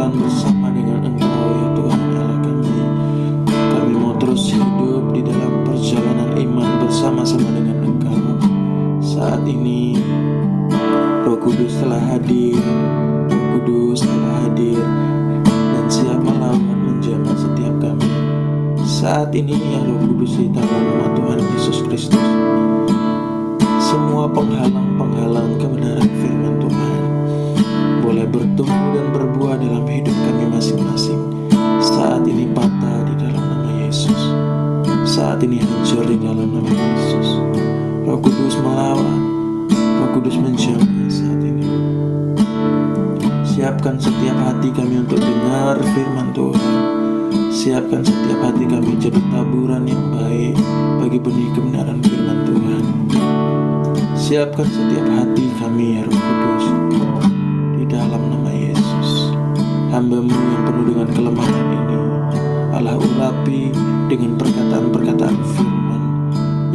berjalan bersama dengan Engkau ya Tuhan Allah kami. Kami mau terus hidup di dalam perjalanan iman bersama-sama dengan Engkau. Saat ini Roh Kudus telah hadir, Roh Kudus telah hadir dan siap melawan menjamah setiap kami. Saat ini ya Roh Kudus, di dalam nama Tuhan Yesus Kristus, semua penghalang-penghalang kebenaran firman Tuhan boleh bertumbuh dan berbuah dalam hidup kami masing-masing. Saat ini patah di dalam nama Yesus. Saat ini hancur di dalam nama Yesus. Roh Kudus melawan, Roh Kudus menjaga saat ini. Siapkan setiap hati kami untuk dengar firman Tuhan. Siapkan setiap hati kami jadi taburan yang baik bagi benih kebenaran firman Tuhan. Siapkan setiap hati kami ya Roh Kudus, di dalam nama Yesus. Hamba-Mu yang penuh dengan kelemahan ini, Allah urapi dengan perkataan-perkataan firman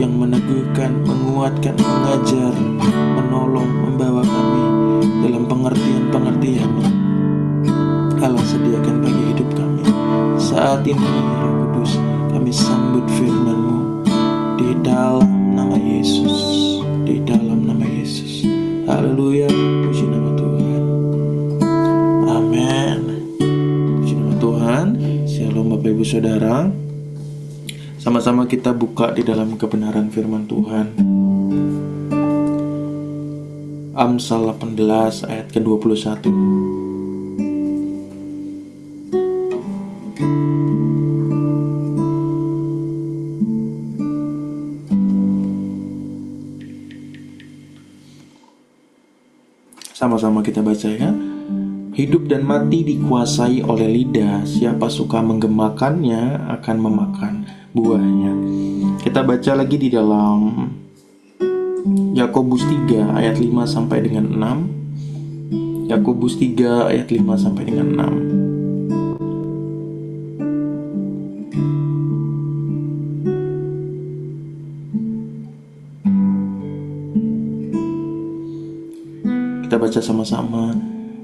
yang meneguhkan, menguatkan, mengajar, menolong, membawa kami dalam pengertian-pengertian yang Allah sediakan bagi hidup kami. Saat ini Roh Kudus, kami sambut firman-Mu di dalam nama Yesus, di dalam nama Yesus. Haleluya, puji nama Tuhan. Amin. Puji nama Tuhan. Shalom Bapak Ibu Saudara. Sama-sama kita buka di dalam kebenaran firman Tuhan. Amsal 18 ayat ke-21. Sama-sama kita baca ya. Hidup dan mati dikuasai oleh lidah. Siapa suka menggemakannya akan memakan buahnya. Kita baca lagi di dalam Yakobus 3 ayat 5 sampai dengan 6. Yakobus 3 ayat 5 sampai dengan 6. Kita baca sama-sama.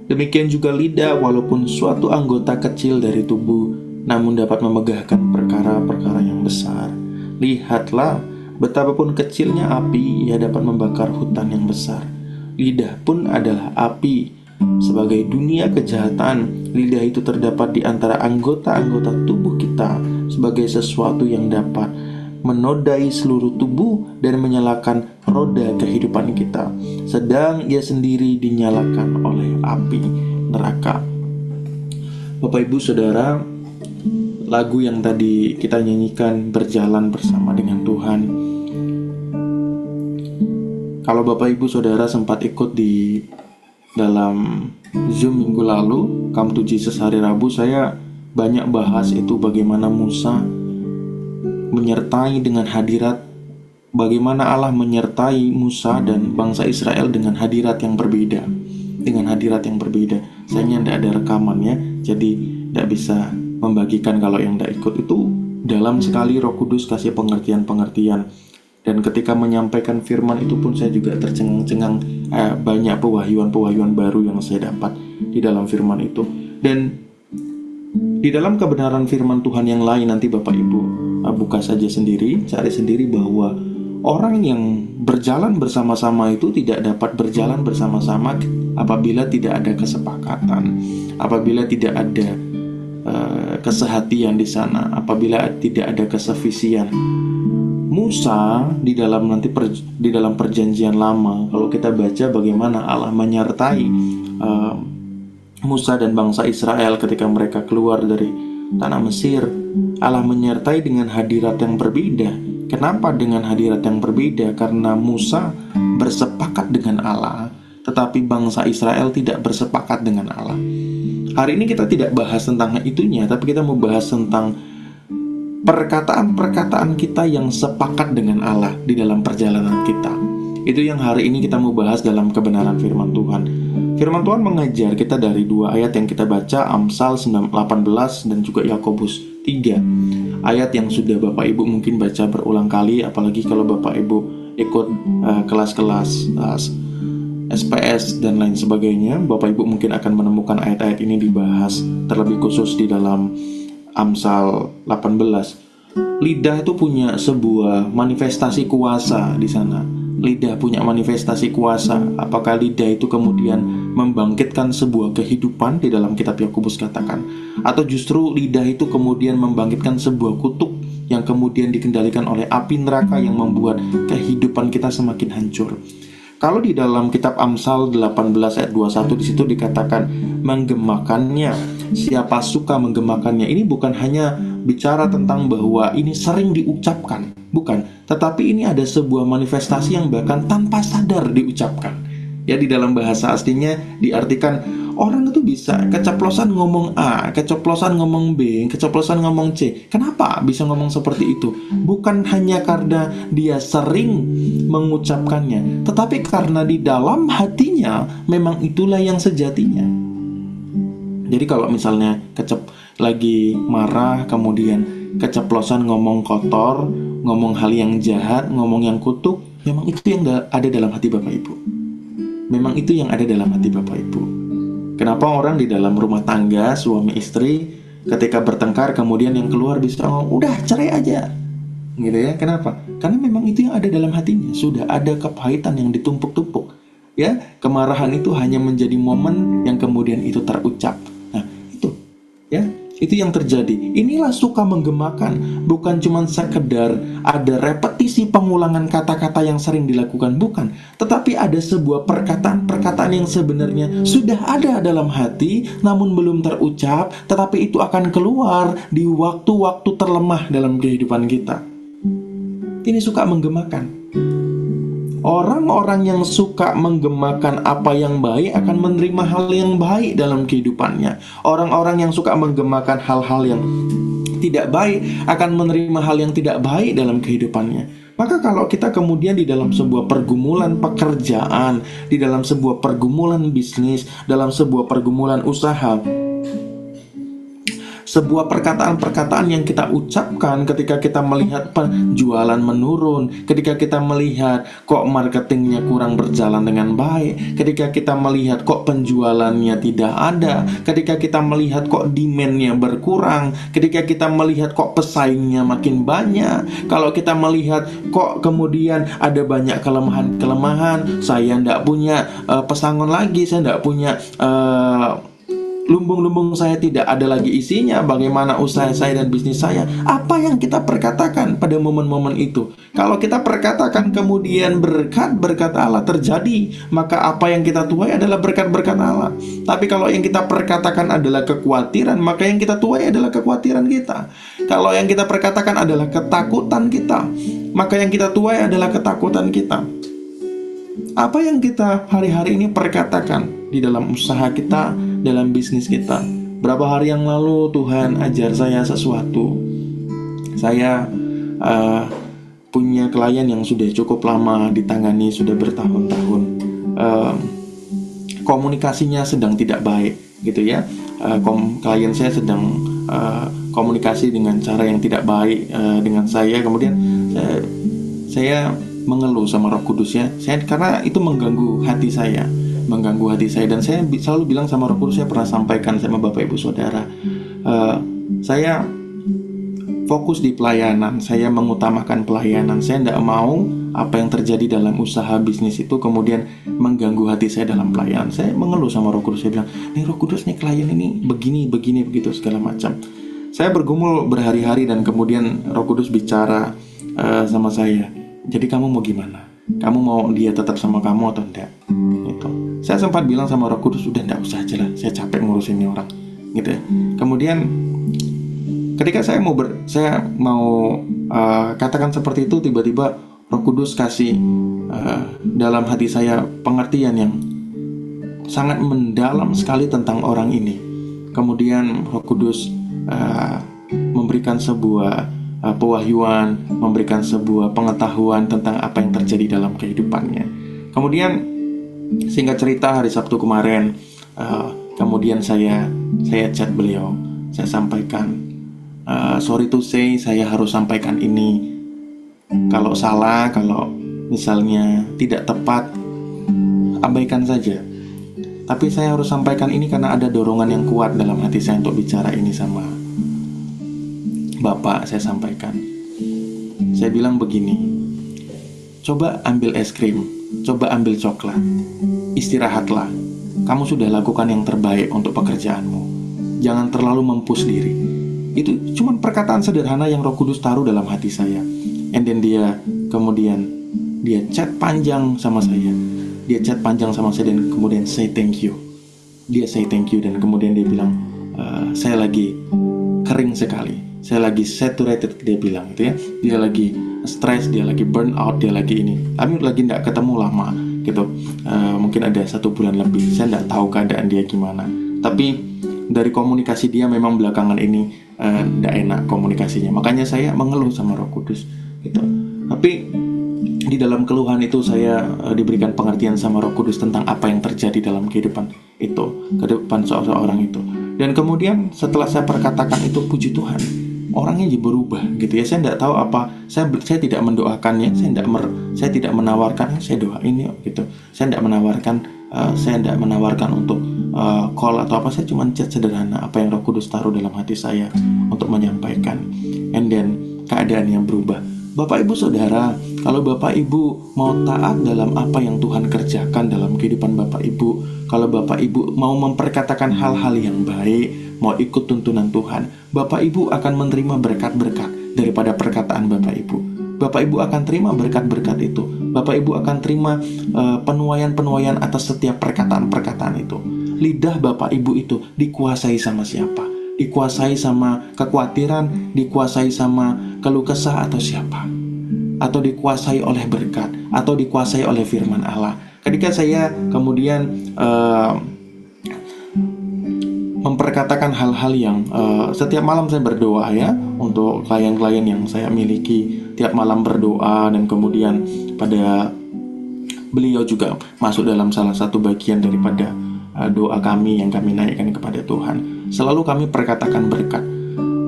Demikian juga lidah, walaupun suatu anggota kecil dari tubuh, namun dapat memegahkan perkara-perkara yang besar. Lihatlah, betapapun kecilnya api, ia dapat membakar hutan yang besar. Lidah pun adalah api. Sebagai dunia kejahatan, lidah itu terdapat di antara anggota-anggota tubuh kita sebagai sesuatu yang dapat menodai seluruh tubuh dan menyalakan roda kehidupan kita, sedang ia sendiri dinyalakan oleh api neraka. Bapak Ibu Saudara, lagu yang tadi kita nyanyikan, berjalan bersama dengan Tuhan. Kalau Bapak Ibu Saudara sempat ikut di dalam Zoom minggu lalu, Come to Jesus hari Rabu, saya banyak bahas itu bagaimana Musa menyertai dengan hadirat, bagaimana Allah menyertai Musa dan bangsa Israel dengan hadirat yang berbeda. Dengan hadirat yang berbeda. Sayangnya tidak ada rekamannya, jadi tidak bisa membagikan kalau yang tidak ikut. Itu dalam sekali Roh Kudus kasih pengertian-pengertian. Dan ketika menyampaikan firman itu pun saya juga tercengang-cengang, banyak pewahyuan-pewahyuan baru yang saya dapat di dalam firman itu. Dan di dalam kebenaran firman Tuhan yang lain, nanti Bapak Ibu buka saja sendiri, cari sendiri bahwa orang yang berjalan bersama-sama itu tidak dapat berjalan bersama-sama apabila tidak ada kesepakatan, apabila tidak ada kesehatian di sana, apabila tidak ada kesevisian. Musa di dalam perjanjian lama, kalau kita baca bagaimana Allah menyertai Musa dan bangsa Israel ketika mereka keluar dari tanah Mesir, Allah menyertai dengan hadirat yang berbeda. Kenapa dengan hadirat yang berbeda? Karena Musa bersepakat dengan Allah, tetapi bangsa Israel tidak bersepakat dengan Allah. Hari ini kita tidak bahas tentang itunya, tapi kita mau bahas tentang perkataan-perkataan kita yang sepakat dengan Allah di dalam perjalanan kita. Itu yang hari ini kita mau bahas dalam kebenaran firman Tuhan. Firman Tuhan mengajar kita dari dua ayat yang kita baca, Amsal 18 dan juga Yakobus 3. Ayat yang sudah Bapak Ibu mungkin baca berulang kali, apalagi kalau Bapak Ibu ikut kelas-kelas SPS dan lain sebagainya. Bapak Ibu mungkin akan menemukan ayat-ayat ini dibahas terlebih khusus di dalam Amsal 18. Lidah itu punya sebuah manifestasi kuasa di sana. Lidah punya manifestasi kuasa. Apakah lidah itu kemudian membangkitkan sebuah kehidupan di dalam kitab Yakobus katakan, atau justru lidah itu kemudian membangkitkan sebuah kutuk yang kemudian dikendalikan oleh api neraka yang membuat kehidupan kita semakin hancur. Kalau di dalam kitab Amsal 18 ayat 21 di situ dikatakan menggemakannya. Siapa suka menggemakannya? Ini bukan hanya bicara tentang bahwa ini sering diucapkan, bukan, tetapi ini ada sebuah manifestasi yang bahkan tanpa sadar diucapkan. Ya, di dalam bahasa aslinya diartikan orang itu bisa keceplosan ngomong A, keceplosan ngomong B, keceplosan ngomong C. Kenapa bisa ngomong seperti itu? Bukan hanya karena dia sering mengucapkannya, tetapi karena di dalam hatinya memang itulah yang sejatinya. Jadi kalau misalnya lagi marah, kemudian keceplosan ngomong kotor, ngomong hal yang jahat, ngomong yang kutuk, memang itu yang ada dalam hati Bapak Ibu. Memang itu yang ada dalam hati Bapak Ibu. Kenapa orang di dalam rumah tangga, suami istri, ketika bertengkar kemudian yang keluar bisa ngomong, udah cerai aja, gitu ya? Kenapa? Karena memang itu yang ada dalam hatinya. Sudah ada kepahitan yang ditumpuk-tumpuk. Ya, kemarahan itu hanya menjadi momen yang kemudian itu terucap. Nah, itu, ya, itu yang terjadi. Inilah suka menggemakan, bukan cuma sekedar ada repetisi pengulangan kata-kata yang sering dilakukan, bukan, tetapi ada sebuah perkataan-perkataan yang sebenarnya sudah ada dalam hati namun belum terucap, tetapi itu akan keluar di waktu-waktu terlemah dalam kehidupan kita. Ini suka menggemakan. Orang-orang yang suka menggemakan apa yang baik akan menerima hal yang baik dalam kehidupannya. Orang-orang yang suka menggemakan hal-hal yang tidak baik akan menerima hal yang tidak baik dalam kehidupannya. Maka kalau kita kemudian di dalam sebuah pergumulan pekerjaan, di dalam sebuah pergumulan bisnis, dalam sebuah pergumulan usaha, sebuah perkataan-perkataan yang kita ucapkan ketika kita melihat penjualan menurun, ketika kita melihat kok marketingnya kurang berjalan dengan baik, ketika kita melihat kok penjualannya tidak ada, ketika kita melihat kok demand-nya berkurang, ketika kita melihat kok pesaingnya makin banyak, kalau kita melihat kok kemudian ada banyak kelemahan, saya tidak punya pesangon lagi, saya tidak punya lumbung-lumbung saya tidak ada lagi isinya, bagaimana usaha saya dan bisnis saya. Apa yang kita perkatakan pada momen-momen itu? Kalau kita perkatakan kemudian berkat Allah terjadi, maka apa yang kita tuai adalah berkat-berkat Allah. Tapi kalau yang kita perkatakan adalah kekhawatiran, maka yang kita tuai adalah kekhawatiran kita. Kalau yang kita perkatakan adalah ketakutan kita, maka yang kita tuai adalah ketakutan kita. Apa yang kita hari-hari ini perkatakan di dalam usaha kita, dalam bisnis kita? Berapa hari yang lalu Tuhan ajar saya sesuatu. Saya punya klien yang sudah cukup lama ditangani, sudah bertahun-tahun. Komunikasinya sedang tidak baik, gitu ya. Klien saya sedang komunikasi dengan cara yang tidak baik dengan saya. Kemudian saya mengeluh sama Roh Kudus ya, karena itu mengganggu hati saya, dan saya selalu bilang sama Roh Kudus, saya pernah sampaikan sama Bapak Ibu Saudara, saya fokus di pelayanan, saya mengutamakan pelayanan, saya tidak mau apa yang terjadi dalam usaha bisnis itu kemudian mengganggu hati saya dalam pelayanan. Saya mengeluh sama Roh Kudus, saya bilang, nih Roh Kudus, nih klien ini begini begitu segala macam. Saya bergumul berhari-hari dan kemudian Roh Kudus bicara sama saya, jadi kamu mau gimana? Kamu mau dia tetap sama kamu atau enggak? Gitu. Saya sempat bilang sama Roh Kudus, udah enggak usah aja lah, saya capek ngurusin ini orang, gitu ya. Kemudian ketika saya mau katakan seperti itu, tiba-tiba Roh Kudus kasih dalam hati saya pengertian yang sangat mendalam sekali tentang orang ini. Kemudian Roh Kudus memberikan sebuah pewahyuan, memberikan sebuah pengetahuan tentang apa yang terjadi dalam kehidupannya. Kemudian singkat cerita, hari Sabtu kemarin, kemudian saya chat beliau, saya sampaikan, sorry to say, saya harus sampaikan ini. Kalau salah, kalau misalnya tidak tepat, abaikan saja. Tapi saya harus sampaikan ini karena ada dorongan yang kuat dalam hati saya untuk bicara ini sama Bapak. Saya sampaikan, saya bilang begini, coba ambil es krim, coba ambil coklat, istirahatlah. Kamu sudah lakukan yang terbaik untuk pekerjaanmu. Jangan terlalu mempush diri. Itu cuma perkataan sederhana yang Roh Kudus taruh dalam hati saya. And then kemudian dia chat panjang sama saya. Dia chat panjang sama saya dan kemudian say thank you. Dia say thank you dan kemudian dia bilang, saya lagi kering sekali, saya lagi saturated, dia bilang gitu ya. Dia lagi stres, dia lagi burn out, dia lagi ini. Kami lagi tidak ketemu lama gitu. Mungkin ada 1 bulan lebih. Saya tidak tahu keadaan dia gimana. Tapi dari komunikasi dia memang belakangan ini tidak enak komunikasinya. Makanya saya mengeluh sama Roh Kudus gitu. Tapi di dalam keluhan itu saya diberikan pengertian sama Roh Kudus tentang apa yang terjadi dalam kehidupan seorang itu. Dan kemudian setelah saya perkatakan itu, puji Tuhan, orangnya jadi berubah gitu ya. Saya tidak tahu apa, saya tidak mendoakannya, saya tidak menawarkan, saya doain yuk gitu. Saya tidak menawarkan untuk call atau apa. Saya cuma chat sederhana apa yang Roh Kudus taruh dalam hati saya untuk menyampaikan. And then keadaannya berubah. Bapak Ibu Saudara, kalau Bapak Ibu mau taat dalam apa yang Tuhan kerjakan dalam kehidupan Bapak Ibu, kalau Bapak Ibu mau memperkatakan hal-hal yang baik, mau ikut tuntunan Tuhan, Bapak Ibu akan menerima berkat-berkat daripada perkataan Bapak Ibu. Bapak Ibu akan terima berkat-berkat itu. Bapak Ibu akan terima penuaian-penuaian atas setiap perkataan-perkataan itu. Lidah Bapak Ibu itu dikuasai sama siapa? Dikuasai sama kekhawatiran, dikuasai sama keluh kesah atau siapa? Atau dikuasai oleh berkat, atau dikuasai oleh firman Allah. Ketika saya kemudian memperkatakan hal-hal yang setiap malam saya berdoa ya, untuk klien-klien yang saya miliki, tiap malam berdoa, dan kemudian pada beliau juga masuk dalam salah satu bagian daripada doa kami yang kami naikkan kepada Tuhan. Selalu kami perkatakan berkat.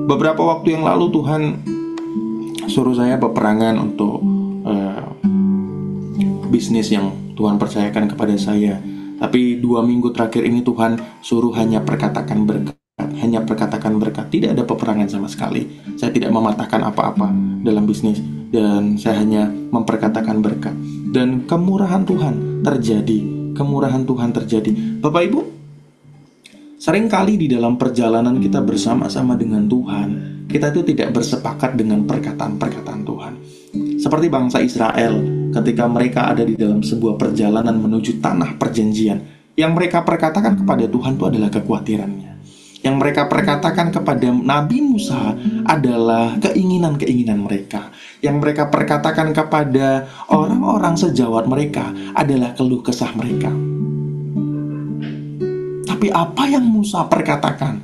Beberapa waktu yang lalu Tuhan suruh saya peperangan untuk bisnis yang Tuhan percayakan kepada saya. Tapi 2 minggu terakhir ini Tuhan suruh hanya perkatakan berkat. Hanya perkatakan berkat. Tidak ada peperangan sama sekali. Saya tidak mematahkan apa-apa dalam bisnis, dan saya hanya memperkatakan berkat. Dan kemurahan Tuhan terjadi. Kemurahan Tuhan terjadi. Bapak Ibu, seringkali di dalam perjalanan kita bersama-sama dengan Tuhan, kita itu tidak bersepakat dengan perkataan-perkataan Tuhan. Seperti bangsa Israel ketika mereka ada di dalam sebuah perjalanan menuju tanah perjanjian, yang mereka perkatakan kepada Tuhan itu adalah kekhawatirannya. Yang mereka perkatakan kepada Nabi Musa adalah keinginan-keinginan mereka. Yang mereka perkatakan kepada orang-orang sejawat mereka adalah keluh kesah mereka. Tapi apa yang Musa perkatakan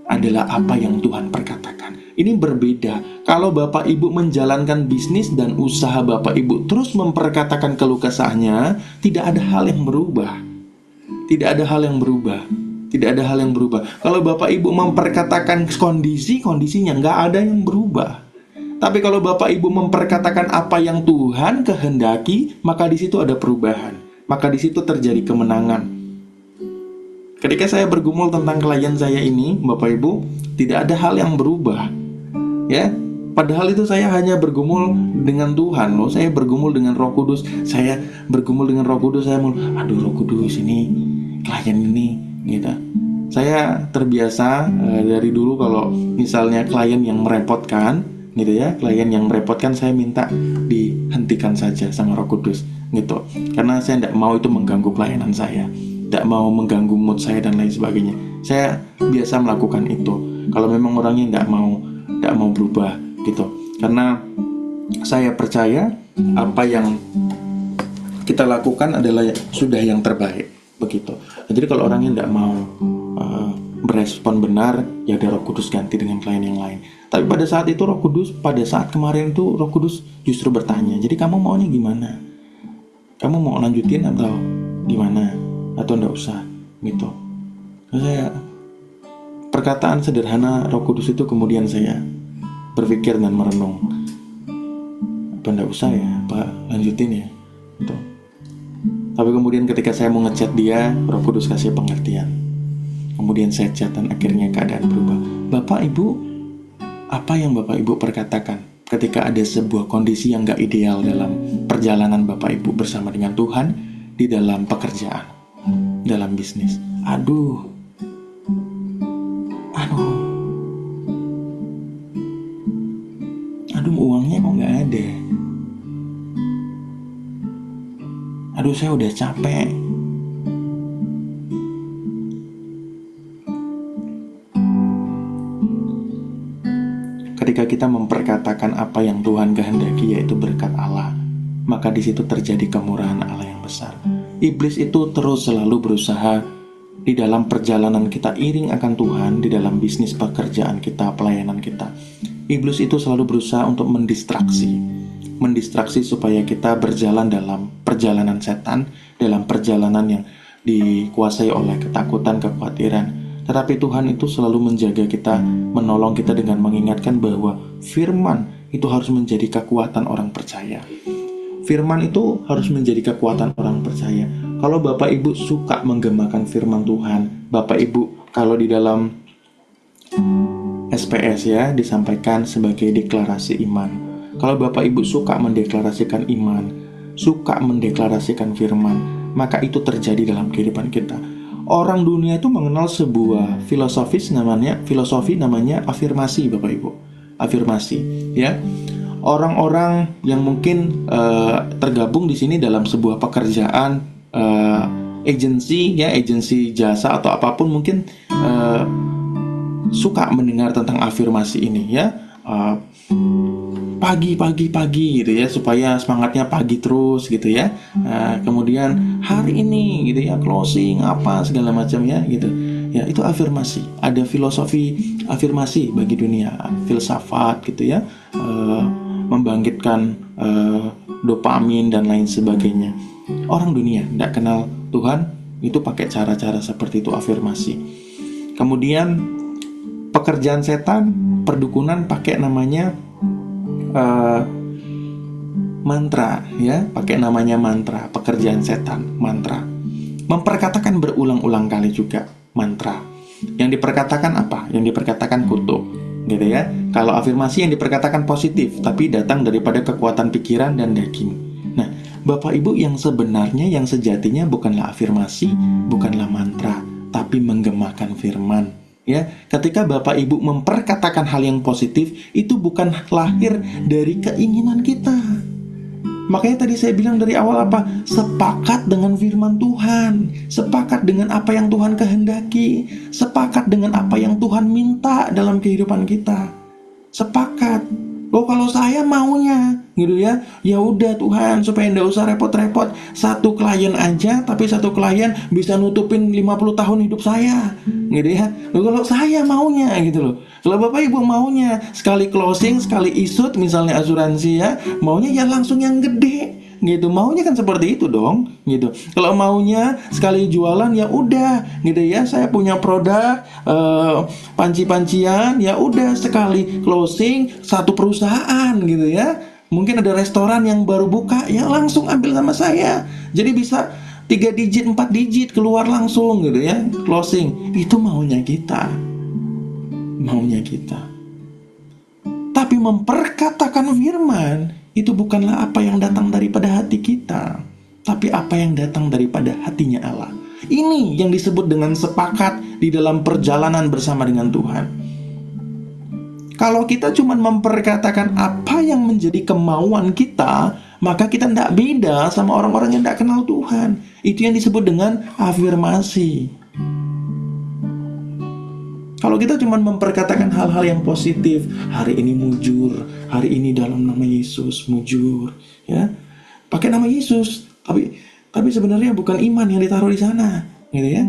adalah apa yang Tuhan perkatakan. Ini berbeda. Kalau Bapak Ibu menjalankan bisnis dan usaha Bapak Ibu terus memperkatakan keluh kesahnya, tidak ada hal yang berubah. Tidak ada hal yang berubah. Tidak ada hal yang berubah. Kalau Bapak Ibu memperkatakan kondisinya nggak ada yang berubah. Tapi kalau Bapak Ibu memperkatakan apa yang Tuhan kehendaki, maka di situ ada perubahan. Maka di situ terjadi kemenangan. Ketika saya bergumul tentang klien saya ini, Bapak Ibu, tidak ada hal yang berubah. Ya, padahal itu saya hanya bergumul dengan Tuhan loh. Saya bergumul dengan Roh Kudus. Saya bergumul dengan Roh Kudus. Saya mau, aduh Roh Kudus, ini klien ini gitu. Saya terbiasa dari dulu kalau misalnya klien yang merepotkan gitu ya, klien yang merepotkan, saya minta dihentikan saja sama Roh Kudus gitu. Karena saya tidak mau itu mengganggu pelayanan saya, tidak mau mengganggu mood saya dan lain sebagainya. Saya biasa melakukan itu kalau memang orangnya tidak mau berubah gitu. Karena saya percaya apa yang kita lakukan adalah sudah yang terbaik begitu. Jadi kalau orangnya tidak mau berespon benar, ya ada Roh Kudus ganti dengan klien yang lain. Tapi pada saat itu pada saat kemarin itu Roh Kudus justru bertanya, jadi kamu maunya gimana? Kamu mau lanjutin atau gimana? Atau enggak usah gitu. Saya perkataan sederhana Roh Kudus itu kemudian saya berpikir dan merenung, apa enggak usah ya, apa lanjutin ya gitu. Tapi kemudian ketika saya mau ngechat dia, Roh Kudus kasih pengertian. Kemudian saya chat dan akhirnya keadaan berubah. Bapak Ibu, apa yang Bapak Ibu perkatakan ketika ada sebuah kondisi yang gak ideal dalam perjalanan Bapak Ibu bersama dengan Tuhan, di dalam pekerjaan, dalam bisnis? Aduh, uangnya kok gak ada. Aduh, saya udah capek. Ketika kita memperkatakan apa yang Tuhan kehendaki, yaitu berkat Allah, maka di situ terjadi kemurahan Allah yang besar. Iblis itu terus selalu berusaha di dalam perjalanan kita iring akan Tuhan, di dalam bisnis pekerjaan kita, pelayanan kita. Iblis itu selalu berusaha untuk mendistraksi supaya kita berjalan dalam perjalanan setan, dalam perjalanan yang dikuasai oleh ketakutan, kekhawatiran. Tetapi Tuhan itu selalu menjaga kita, menolong kita dengan mengingatkan bahwa firman itu harus menjadi kekuatan orang percaya. Firman itu harus menjadi kekuatan orang percaya. Kalau Bapak Ibu suka menggemakan firman Tuhan, Bapak Ibu kalau di dalam SPS ya disampaikan sebagai deklarasi iman. Kalau Bapak Ibu suka mendeklarasikan iman, suka mendeklarasikan firman, maka itu terjadi dalam kehidupan kita. Orang dunia itu mengenal sebuah filosofi namanya afirmasi, Bapak Ibu. Afirmasi, ya. Orang-orang yang mungkin tergabung di sini dalam sebuah pekerjaan, agensi jasa atau apapun, mungkin suka mendengar tentang afirmasi ini, ya. Pagi gitu ya, supaya semangatnya pagi terus gitu ya. Kemudian hari ini gitu ya, closing apa segala macam ya gitu. Ya, itu afirmasi. Ada filosofi afirmasi bagi dunia, filsafat gitu ya, membangkitkan dopamin dan lain sebagainya. Orang dunia tidak kenal Tuhan itu pakai cara-cara seperti itu, afirmasi. Kemudian pekerjaan setan, perdukunan pakai namanya mantra ya, pakai namanya mantra. Pekerjaan setan, mantra. Memperkatakan berulang-ulang kali juga mantra. Yang diperkatakan apa? Yang diperkatakan kutuk gitu ya. Kalau afirmasi yang diperkatakan positif, tapi datang daripada kekuatan pikiran dan daging. Nah, Bapak Ibu, yang sebenarnya, yang sejatinya bukanlah afirmasi, bukanlah mantra, tapi menggemakan firman. Ya, ketika Bapak Ibu memperkatakan hal yang positif, itu bukan lahir dari keinginan kita. Makanya tadi saya bilang dari awal apa? Sepakat dengan firman Tuhan, sepakat dengan apa yang Tuhan kehendaki, sepakat dengan apa yang Tuhan minta dalam kehidupan kita. Sepakat. Oh, kalau saya maunya gitu ya, ya udah Tuhan, supaya nggak usah repot-repot, satu klien aja, tapi satu klien bisa nutupin 50 tahun hidup saya gitu ya. Loh, kalau saya maunya gitu loh. Kalau Bapak Ibu maunya sekali closing, sekali isut misalnya asuransi ya, maunya ya langsung yang gede gitu. Maunya kan seperti itu dong gitu. Kalau maunya sekali jualan ya udah gitu ya, saya punya produk panci-pancian, ya udah sekali closing satu perusahaan gitu ya. Mungkin ada restoran yang baru buka, ya langsung ambil sama saya. Jadi bisa 3 digit, 4 digit keluar langsung gitu ya, closing. Itu maunya kita. Maunya kita. Tapi memperkatakan firman itu bukanlah apa yang datang daripada hati kita, tapi apa yang datang daripada hatinya Allah. Ini yang disebut dengan sepakat di dalam perjalanan bersama dengan Tuhan. Kalau kita cuma memperkatakan apa yang menjadi kemauan kita, maka kita tidak beda sama orang-orang yang tidak kenal Tuhan. Itu yang disebut dengan afirmasi. Kalau kita cuma memperkatakan hal-hal yang positif, hari ini mujur, hari ini dalam nama Yesus mujur, ya, pakai nama Yesus, tapi sebenarnya bukan iman yang ditaruh di sana, gitu ya,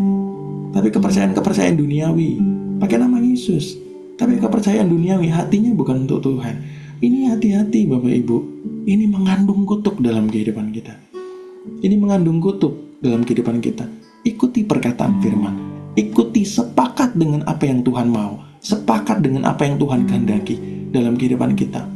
tapi kepercayaan duniawi, pakai nama Yesus, tapi kepercayaan duniawi, hatinya bukan untuk Tuhan. Ini hati-hati Bapak Ibu, ini mengandung kutuk dalam kehidupan kita. Ini mengandung kutuk dalam kehidupan kita. Ikuti perkataan firman. Ikuti, sepakat dengan apa yang Tuhan mau, sepakat dengan apa yang Tuhan kehendaki dalam kehidupan kita.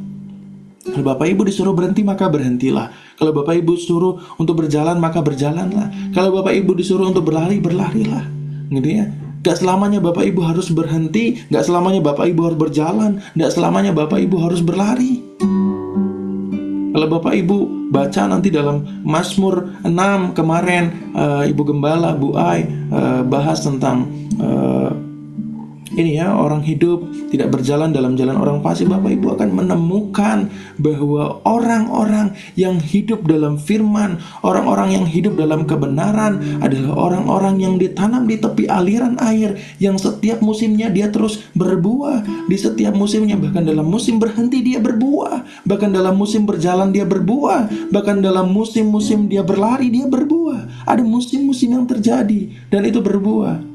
Kalau Bapak Ibu disuruh berhenti, maka berhentilah. Kalau Bapak Ibu suruh untuk berjalan, maka berjalanlah. Kalau Bapak Ibu disuruh untuk berlari, berlarilah. Gitu ya. Gak selamanya Bapak Ibu harus berhenti, gak selamanya Bapak Ibu harus berjalan, gak selamanya Bapak Ibu harus berlari. Kalau Bapak Ibu baca nanti dalam Mazmur 6 kemarin, Ibu Gembala, Bu Ai bahas tentang ini ya, orang hidup tidak berjalan dalam jalan orang fasik. Bapak Ibu akan menemukan bahwa orang-orang yang hidup dalam firman, orang-orang yang hidup dalam kebenaran adalah orang-orang yang ditanam di tepi aliran air, yang setiap musimnya dia terus berbuah. Di setiap musimnya, bahkan dalam musim berhenti dia berbuah, bahkan dalam musim berjalan dia berbuah, bahkan dalam musim-musim dia berlari dia berbuah. Ada musim-musim yang terjadi dan itu berbuah.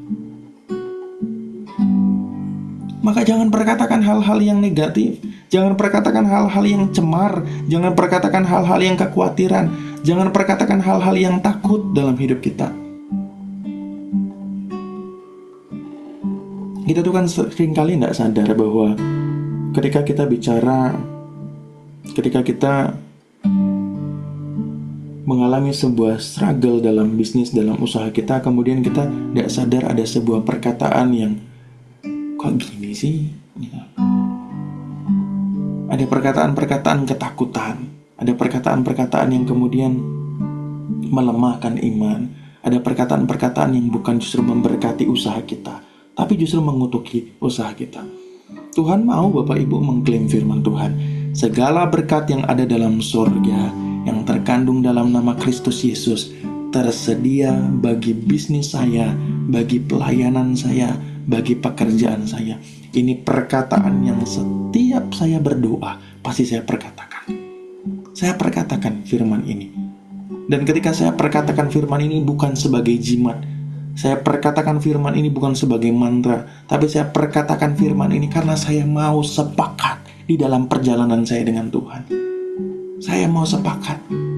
Maka jangan perkatakan hal-hal yang negatif, jangan perkatakan hal-hal yang cemar, jangan perkatakan hal-hal yang kekhawatiran, jangan perkatakan hal-hal yang takut dalam hidup kita. Kita tuh kan seringkali tidak sadar bahwa ketika kita bicara, ketika kita mengalami sebuah struggle dalam bisnis, dalam usaha kita, kemudian kita tidak sadar ada sebuah perkataan yang kok gini sih? Ada perkataan-perkataan ketakutan, ada perkataan-perkataan yang kemudian melemahkan iman, ada perkataan-perkataan yang bukan justru memberkati usaha kita, tapi justru mengutuki usaha kita. Tuhan mau Bapak Ibu mengklaim firman Tuhan. Segala berkat yang ada dalam surga, yang terkandung dalam nama Kristus Yesus, tersedia bagi bisnis saya, bagi pelayanan saya, bagi pekerjaan saya. Ini perkataan yang setiap saya berdoa pasti saya perkatakan. Saya perkatakan firman ini. Dan ketika saya perkatakan firman ini bukan sebagai jimat, saya perkatakan firman ini bukan sebagai mantra, tapi saya perkatakan firman ini karena saya mau sepakat di dalam perjalanan saya dengan Tuhan. Saya mau sepakat.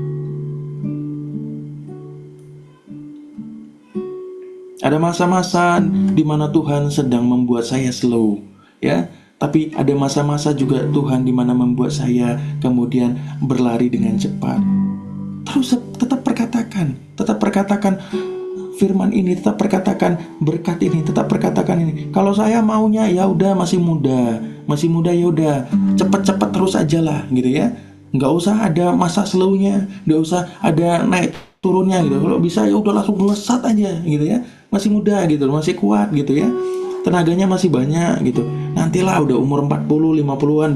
Ada masa-masa di mana Tuhan sedang membuat saya slow, ya. Tapi ada masa-masa juga Tuhan di mana membuat saya kemudian berlari dengan cepat. Terus tetap perkatakan firman ini, tetap perkatakan berkat ini, tetap perkatakan ini. Kalau saya maunya ya udah masih muda ya udah cepet-cepet terus aja lah, gitu ya. Nggak usah ada masa slownya, nggak usah ada naik turunnya gitu. Kalau bisa ya udah langsung melesat aja gitu ya. Masih muda gitu, masih kuat gitu ya. Tenaganya masih banyak gitu. Nantilah udah umur 40, 50-an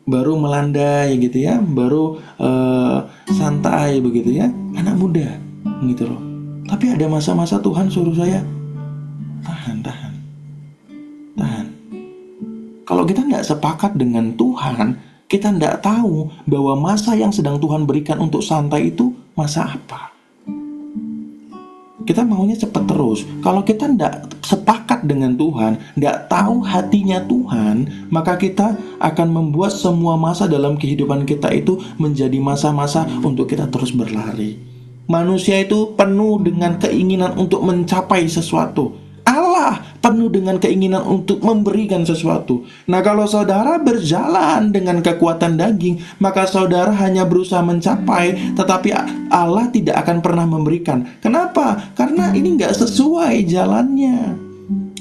baru melandai gitu ya. Baru santai begitu ya. Anak muda gitu loh. Tapi ada masa-masa Tuhan suruh saya tahan. Kalau kita nggak sepakat dengan Tuhan, kita nggak tahu bahwa masa yang sedang Tuhan berikan untuk santai itu masa apa. Kita maunya cepat terus. Kalau kita tidak sepakat dengan Tuhan, tidak tahu hatinya Tuhan, maka kita akan membuat semua masa dalam kehidupan kita itu menjadi masa-masa untuk kita terus berlari. Manusia itu penuh dengan keinginan untuk mencapai sesuatu. Allah penuh dengan keinginan untuk memberikan sesuatu. Nah, kalau saudara berjalan dengan kekuatan daging, maka saudara hanya berusaha mencapai, tetapi Allah tidak akan pernah memberikan. Kenapa? Karena ini nggak sesuai jalannya.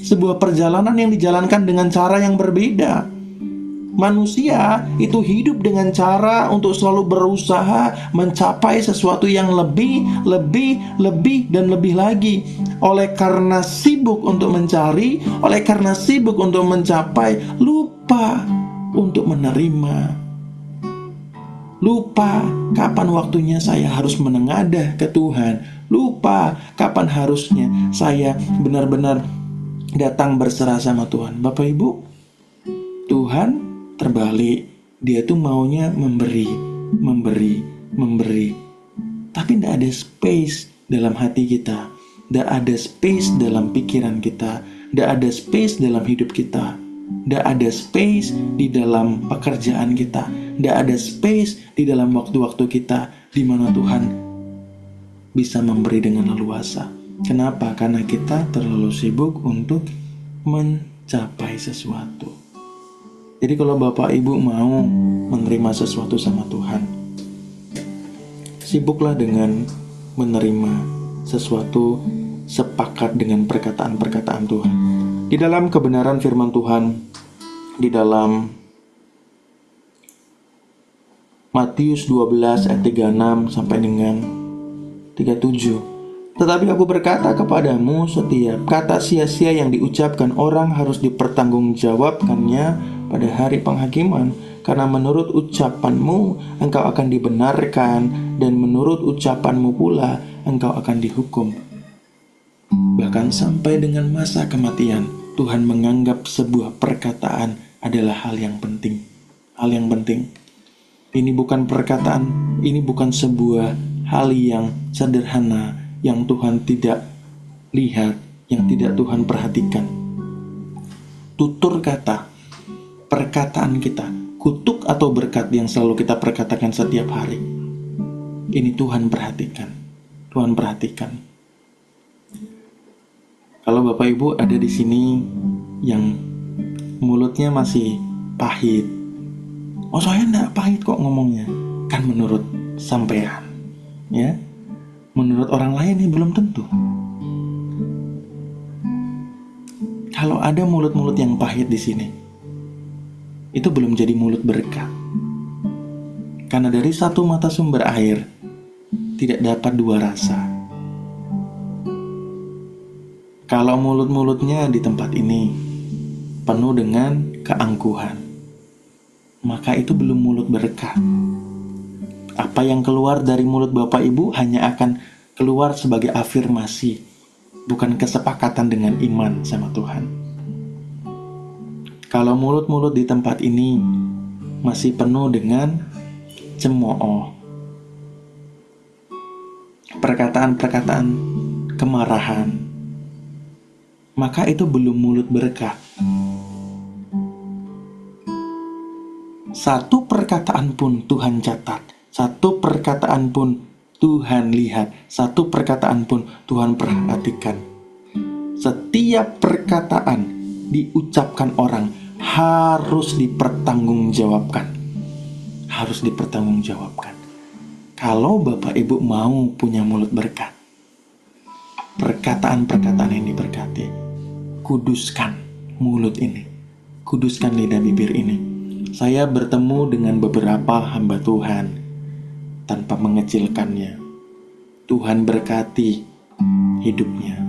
Sebuah perjalanan yang dijalankan dengan cara yang berbeda. Manusia itu hidup dengan cara untuk selalu berusaha mencapai sesuatu yang lebih dan lebih lagi. Oleh karena sibuk untuk mencari, oleh karena sibuk untuk mencapai, lupa untuk menerima. Lupa kapan waktunya saya harus menengadah ke Tuhan. Lupa kapan harusnya saya benar-benar datang berserah sama Tuhan. Bapak Ibu, Tuhan terbalik, dia tuh maunya memberi. Tapi tidak ada space dalam hati kita, tidak ada space dalam pikiran kita, tidak ada space dalam hidup kita, tidak ada space di dalam pekerjaan kita, tidak ada space di dalam waktu-waktu kita di mana Tuhan bisa memberi dengan leluasa. Kenapa? Karena kita terlalu sibuk untuk mencapai sesuatu. Jadi kalau Bapak Ibu mau menerima sesuatu sama Tuhan, sibuklah dengan menerima sesuatu sepakat dengan perkataan-perkataan Tuhan. Di dalam kebenaran firman Tuhan, di dalam Matius 12 ayat 36 sampai dengan 37. Tetapi aku berkata kepadamu, setiap kata sia-sia yang diucapkan orang harus dipertanggungjawabkannya pada hari penghakiman. Karena menurut ucapanmu engkau akan dibenarkan, dan menurut ucapanmu pula engkau akan dihukum. Bahkan sampai dengan masa kematian, Tuhan menganggap sebuah perkataan adalah hal yang penting. Hal yang penting. Ini bukan perkataan, ini bukan sebuah hal yang sederhana, yang Tuhan tidak lihat, yang tidak Tuhan perhatikan. Tutur kata, perkataan kita, kutuk atau berkat yang selalu kita perkatakan setiap hari, ini Tuhan perhatikan. Tuhan perhatikan. Kalau Bapak Ibu ada di sini yang mulutnya masih pahit, oh saya enggak pahit kok ngomongnya, kan menurut sampean, ya. Menurut orang lain ini belum tentu. Kalau ada mulut-mulut yang pahit di sini, itu belum jadi mulut berkat. Karena dari satu mata sumber air tidak dapat dua rasa. Kalau mulut-mulutnya di tempat ini penuh dengan keangkuhan, maka itu belum mulut berkat. Apa yang keluar dari mulut Bapak Ibu hanya akan keluar sebagai afirmasi, bukan kesepakatan dengan iman sama Tuhan. Kalau mulut-mulut di tempat ini masih penuh dengan cemooh, perkataan-perkataan kemarahan, maka itu belum mulut berkat. Satu perkataan pun Tuhan catat. Satu perkataan pun Tuhan lihat. Satu perkataan pun Tuhan perhatikan. Setiap perkataan diucapkan orang harus dipertanggungjawabkan. Harus dipertanggungjawabkan. Kalau Bapak Ibu mau punya mulut berkat, perkataan-perkataan ini berkati, kuduskan mulut ini, kuduskan lidah bibir ini. Saya bertemu dengan beberapa hamba Tuhan tanpa mengecilkannya. Tuhan berkati hidupnya,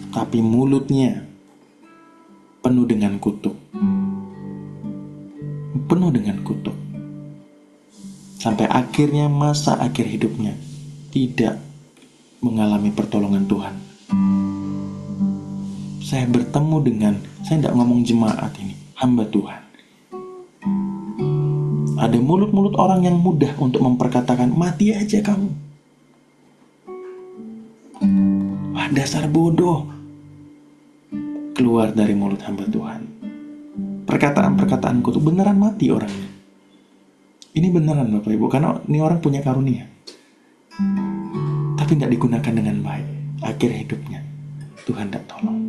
tapi mulutnya penuh dengan kutuk. Penuh dengan kutuk. Sampai akhirnya masa akhir hidupnya tidak mengalami pertolongan Tuhan. Saya bertemu dengan, saya tidak ngomong jemaat ini, hamba Tuhan. Ada mulut-mulut orang yang mudah untuk memperkatakan, mati aja kamu. Wah, dasar bodoh. Keluar dari mulut hamba Tuhan. Perkataan-perkataan kutuk, beneran mati orangnya. Ini beneran Bapak Ibu, karena ini orang punya karunia. Tapi tidak digunakan dengan baik. Akhir hidupnya, Tuhan tidak tolong.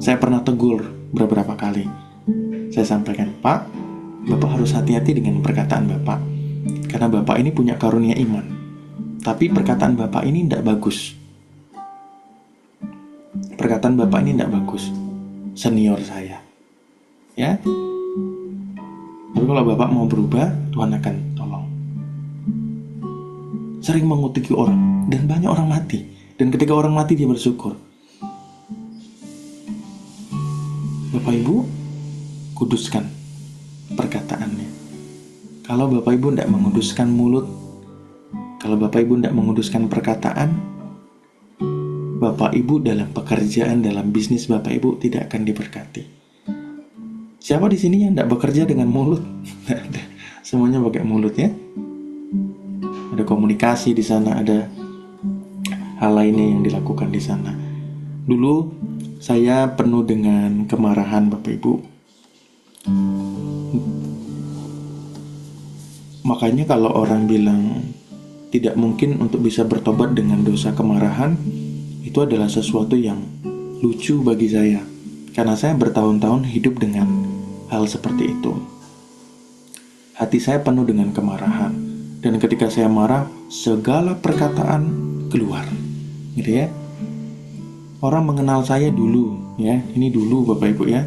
Saya pernah tegur beberapa kali. Saya sampaikan, Pak, Bapak harus hati-hati dengan perkataan Bapak. Karena Bapak ini punya karunia iman. Tapi perkataan Bapak ini tidak bagus. Perkataan Bapak ini tidak bagus. Senior saya. Ya. Tapi kalau Bapak mau berubah, Tuhan akan tolong. Sering mengutuki orang. Dan banyak orang mati. Dan ketika orang mati, dia bersyukur. Bapak Ibu, kuduskan perkataannya. Kalau Bapak Ibu tidak menguduskan mulut, kalau Bapak Ibu tidak menguduskan perkataan, Bapak Ibu dalam pekerjaan, dalam bisnis Bapak Ibu tidak akan diberkati. Siapa di sini yang tidak bekerja dengan mulut? Semuanya pakai mulut ya. Ada komunikasi di sana, ada hal lainnya yang dilakukan di sana. Dulu saya penuh dengan kemarahan Bapak Ibu. Makanya kalau orang bilang tidak mungkin untuk bisa bertobat dengan dosa kemarahan, itu adalah sesuatu yang lucu bagi saya. Karena saya bertahun-tahun hidup dengan hal seperti itu. Hati saya penuh dengan kemarahan. Dan ketika saya marah, segala perkataan keluar. Gitu ya. Orang mengenal saya dulu, ya. Ini dulu Bapak Ibu ya.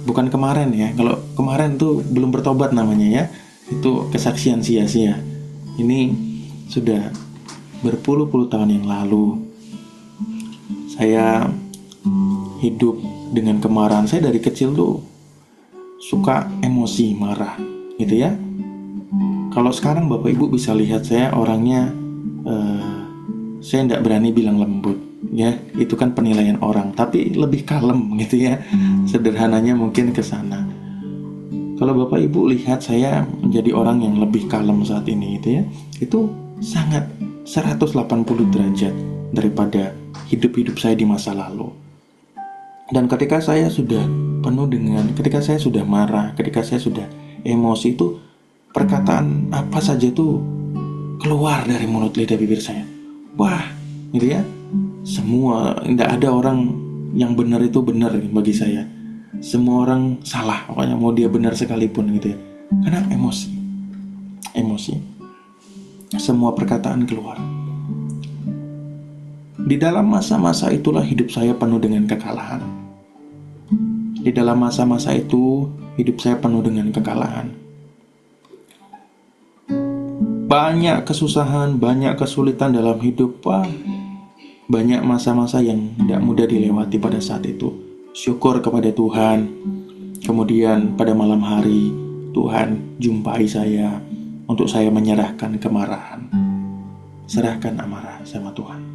Bukan kemarin ya. Kalau kemarin tuh belum bertobat namanya ya. Itu kesaksian sia-sia. Ini sudah berpuluh-puluh tahun yang lalu. Saya hidup dengan kemarahan. Saya dari kecil tuh suka emosi, marah, gitu ya. Kalau sekarang Bapak Ibu bisa lihat saya orangnya, saya tidak berani bilang lembut, ya. Itu kan penilaian orang, tapi lebih kalem, gitu ya. Sederhananya mungkin ke sana. Kalau Bapak Ibu lihat saya menjadi orang yang lebih kalem saat ini, gitu ya. Itu sangat 180 derajat daripada hidup-hidup saya di masa lalu. Dan ketika saya sudah penuh dengan, ketika saya sudah marah, ketika saya sudah emosi, itu perkataan apa saja tuh keluar dari mulut lidah bibir saya. Wah, gitu ya. Semua, tidak ada orang yang benar itu benar bagi saya. Semua orang salah, pokoknya mau dia benar sekalipun gitu ya. Karena emosi. Semua perkataan keluar. Di dalam masa-masa itulah hidup saya penuh dengan kekalahan. Di dalam masa-masa itu hidup saya penuh dengan kekalahan. Banyak kesusahan, banyak kesulitan dalam hidup. Banyak masa-masa yang tidak mudah dilewati pada saat itu. Syukur kepada Tuhan. Kemudian pada malam hari Tuhan jumpai saya untuk saya menyerahkan kemarahan. Serahkan amarah sama Tuhan.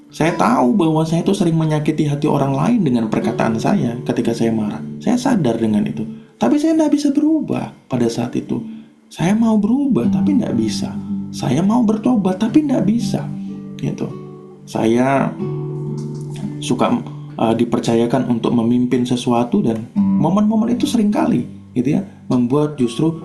Saya tahu bahwa saya itu sering menyakiti hati orang lain dengan perkataan saya ketika saya marah. Saya sadar dengan itu. Tapi saya tidak bisa berubah pada saat itu. Saya mau berubah tapi tidak bisa. Saya mau bertobat tapi tidak bisa. Gitu. Saya suka dipercayakan untuk memimpin sesuatu dan momen-momen itu seringkali gitu ya membuat justru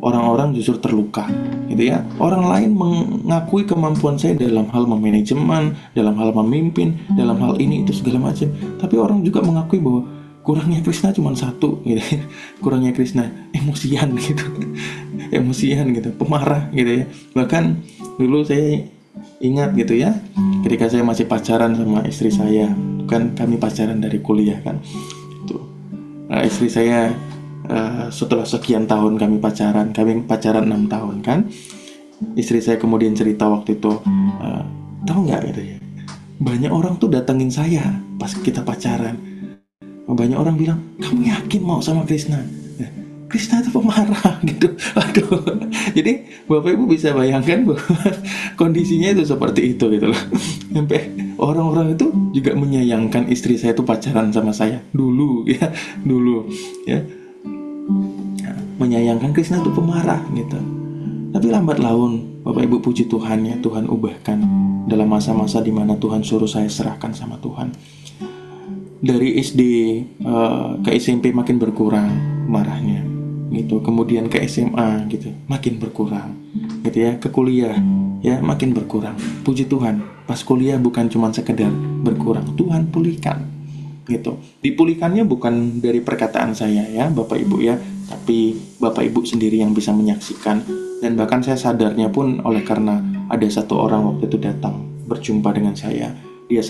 orang-orang justru terluka gitu ya. Orang lain mengakui kemampuan saya dalam hal memanajemen, dalam hal memimpin, dalam hal ini itu segala macam, tapi orang juga mengakui bahwa kurangnya Krishna cuma satu gitu ya. Kurangnya Krishna emosian gitu, pemarah gitu ya. Bahkan dulu saya ingat gitu ya, ketika saya masih pacaran sama istri saya, kan kami pacaran dari kuliah kan. Istri saya setelah sekian tahun kami pacaran 6 tahun kan, istri saya kemudian cerita waktu itu, tahu nggak gitu ya, banyak orang tuh datengin saya pas kita pacaran. Banyak orang bilang, kamu yakin mau sama Krishna? Krishna itu pemarah gitu. Aduh. Jadi Bapak Ibu bisa bayangkan bahwa kondisinya itu seperti itu gitu loh. Sampai orang-orang itu juga menyayangkan istri saya itu pacaran sama saya dulu ya. Menyayangkan Krishna itu pemarah gitu. Tapi lambat laun Bapak Ibu puji Tuhan ya, Tuhan ubahkan dalam masa-masa di mana Tuhan suruh saya serahkan sama Tuhan. Dari SD ke SMP makin berkurang marahnya gitu, kemudian ke SMA gitu makin berkurang gitu ya, ke kuliah ya makin berkurang. Puji Tuhan, pas kuliah bukan cuma sekedar berkurang, Tuhan pulihkan gitu. Dipulihkannya bukan dari perkataan saya ya Bapak Ibu ya, tapi Bapak Ibu sendiri yang bisa menyaksikan. Dan bahkan saya sadarnya pun oleh karena ada satu orang waktu itu datang berjumpa dengan saya. Dia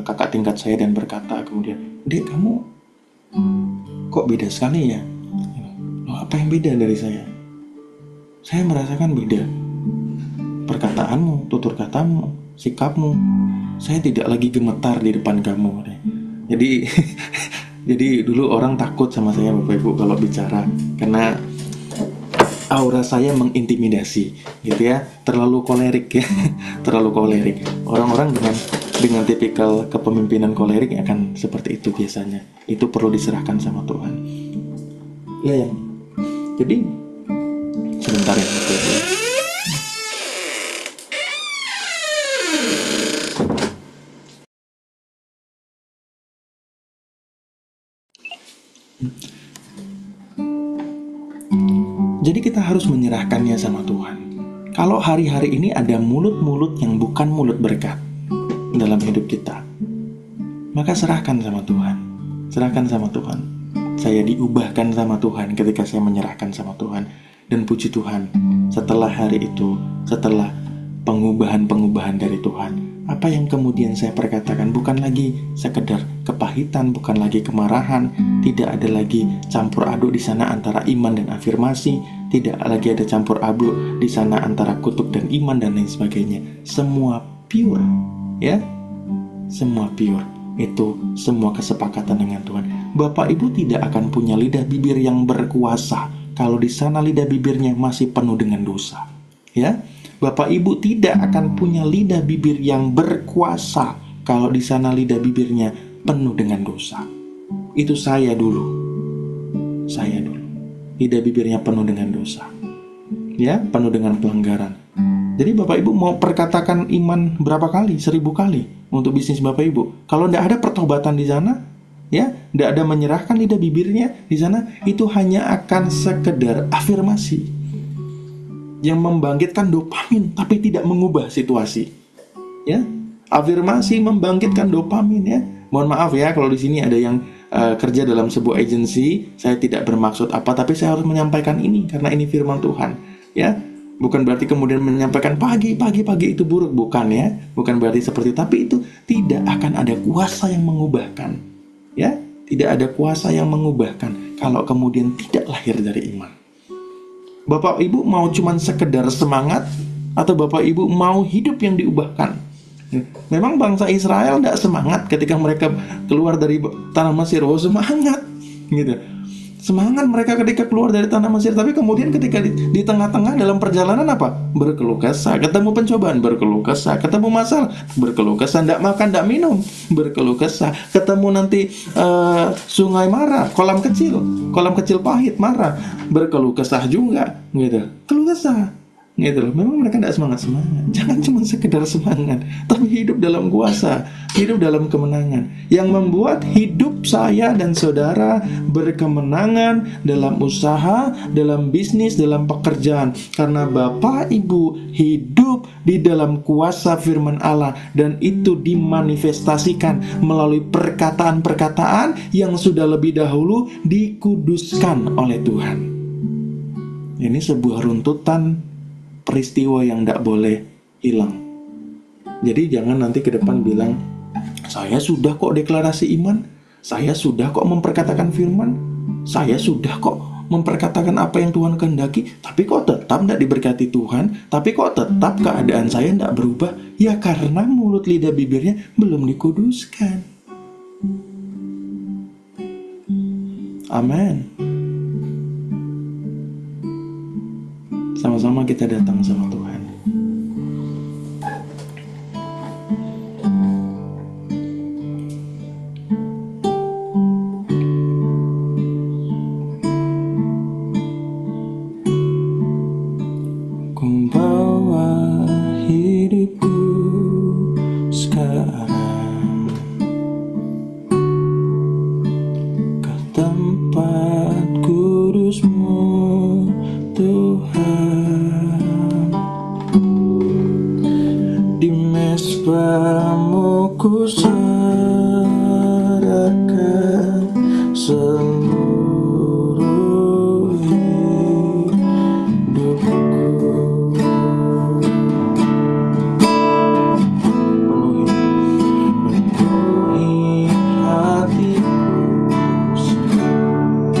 kakak tingkat saya dan berkata kemudian, "Dek, kamu kok beda sekali ya?" Loh, apa yang beda dari saya? Saya merasakan beda. Perkataanmu, tutur katamu, sikapmu. Saya tidak lagi gemetar di depan kamu. Jadi jadi dulu orang takut sama saya Bapak Ibu kalau bicara, karena aura saya mengintimidasi gitu ya, terlalu kolerik ya. Terlalu kolerik. Orang-orang dengan tipikal kepemimpinan kolerik akan seperti itu biasanya. Itu perlu diserahkan sama Tuhan. Ya. Jadi sebentar ya. Jadi kita harus menyerahkannya sama Tuhan. Kalau hari-hari ini ada mulut-mulut yang bukan mulut berkat dalam hidup kita, maka serahkan sama Tuhan. Serahkan sama Tuhan. Saya diubahkan sama Tuhan ketika saya menyerahkan sama Tuhan. Dan puji Tuhan, setelah hari itu, setelah pengubahan-pengubahan dari Tuhan, apa yang kemudian saya perkatakan bukan lagi sekedar kepahitan, bukan lagi kemarahan, tidak ada lagi campur aduk di sana antara iman dan afirmasi, tidak lagi ada campur aduk di sana antara kutuk dan iman dan lain sebagainya. Semua pure, ya, semua pure. Itu semua kesepakatan dengan Tuhan. Bapak Ibu tidak akan punya lidah bibir yang berkuasa kalau di sana lidah bibirnya masih penuh dengan dosa, ya. Bapak Ibu tidak akan punya lidah bibir yang berkuasa kalau di sana lidah bibirnya penuh dengan dosa. Itu saya dulu. Lidah bibirnya penuh dengan dosa, ya, penuh dengan pelanggaran. Jadi Bapak Ibu mau perkatakan iman berapa kali? 1000 kali untuk bisnis Bapak Ibu. Kalau tidak ada pertobatan di sana, ya, tidak ada menyerahkan lidah bibirnya di sana, itu hanya akan sekedar afirmasi yang membangkitkan dopamin tapi tidak mengubah situasi, ya. Afirmasi membangkitkan dopamin, ya. Mohon maaf ya kalau di sini ada yang kerja dalam sebuah agensi, saya tidak bermaksud apa, tapi saya harus menyampaikan ini karena ini firman Tuhan, ya. Bukan berarti kemudian menyampaikan pagi itu buruk, bukan, ya. Bukan berarti seperti, tapi itu tidak akan ada kuasa yang mengubahkan, ya. Tidak ada kuasa yang mengubahkan kalau kemudian tidak lahir dari iman. Bapak Ibu mau cuman sekedar semangat atau Bapak Ibu mau hidup yang diubahkan? Memang bangsa Israel tidak semangat ketika mereka keluar dari tanah Mesir. Oh, semangat gitu. Semangat mereka ketika keluar dari tanah Mesir, tapi kemudian ketika di tengah-tengah dalam perjalanan apa? Berkeluh kesah, ketemu pencobaan, berkeluh kesah, ketemu masalah, berkeluh kesah, tidak makan, tidak minum, berkeluh kesah, ketemu nanti sungai marah, kolam kecil pahit marah, berkeluh kesah juga, gitu, keluh kesah. Gitu loh. Memang mereka tidak semangat. Jangan cuma sekedar semangat, tapi hidup dalam kuasa, hidup dalam kemenangan, yang membuat hidup saya dan saudara berkemenangan dalam usaha, dalam bisnis, dalam pekerjaan. Karena Bapak Ibu hidup di dalam kuasa firman Allah, dan itu dimanifestasikan melalui perkataan-perkataan yang sudah lebih dahulu dikuduskan oleh Tuhan. Ini sebuah runtutan peristiwa yang tidak boleh hilang. Jadi jangan nanti ke depan bilang, saya sudah kok deklarasi iman, saya sudah kok memperkatakan firman, saya sudah kok memperkatakan apa yang Tuhan kehendaki, tapi kok tetap tidak diberkati Tuhan, tapi kok tetap keadaan saya tidak berubah. Ya karena mulut lidah bibirnya belum dikuduskan. Amin. Sama-sama kita datang sama Tuhan. Ku bawa hidupku sekarang ke tempat kudus-Mu, Tuhan. Di mesbah-Mu ku serahkan seluruh hidupku. Penuhi hatiku sekarang.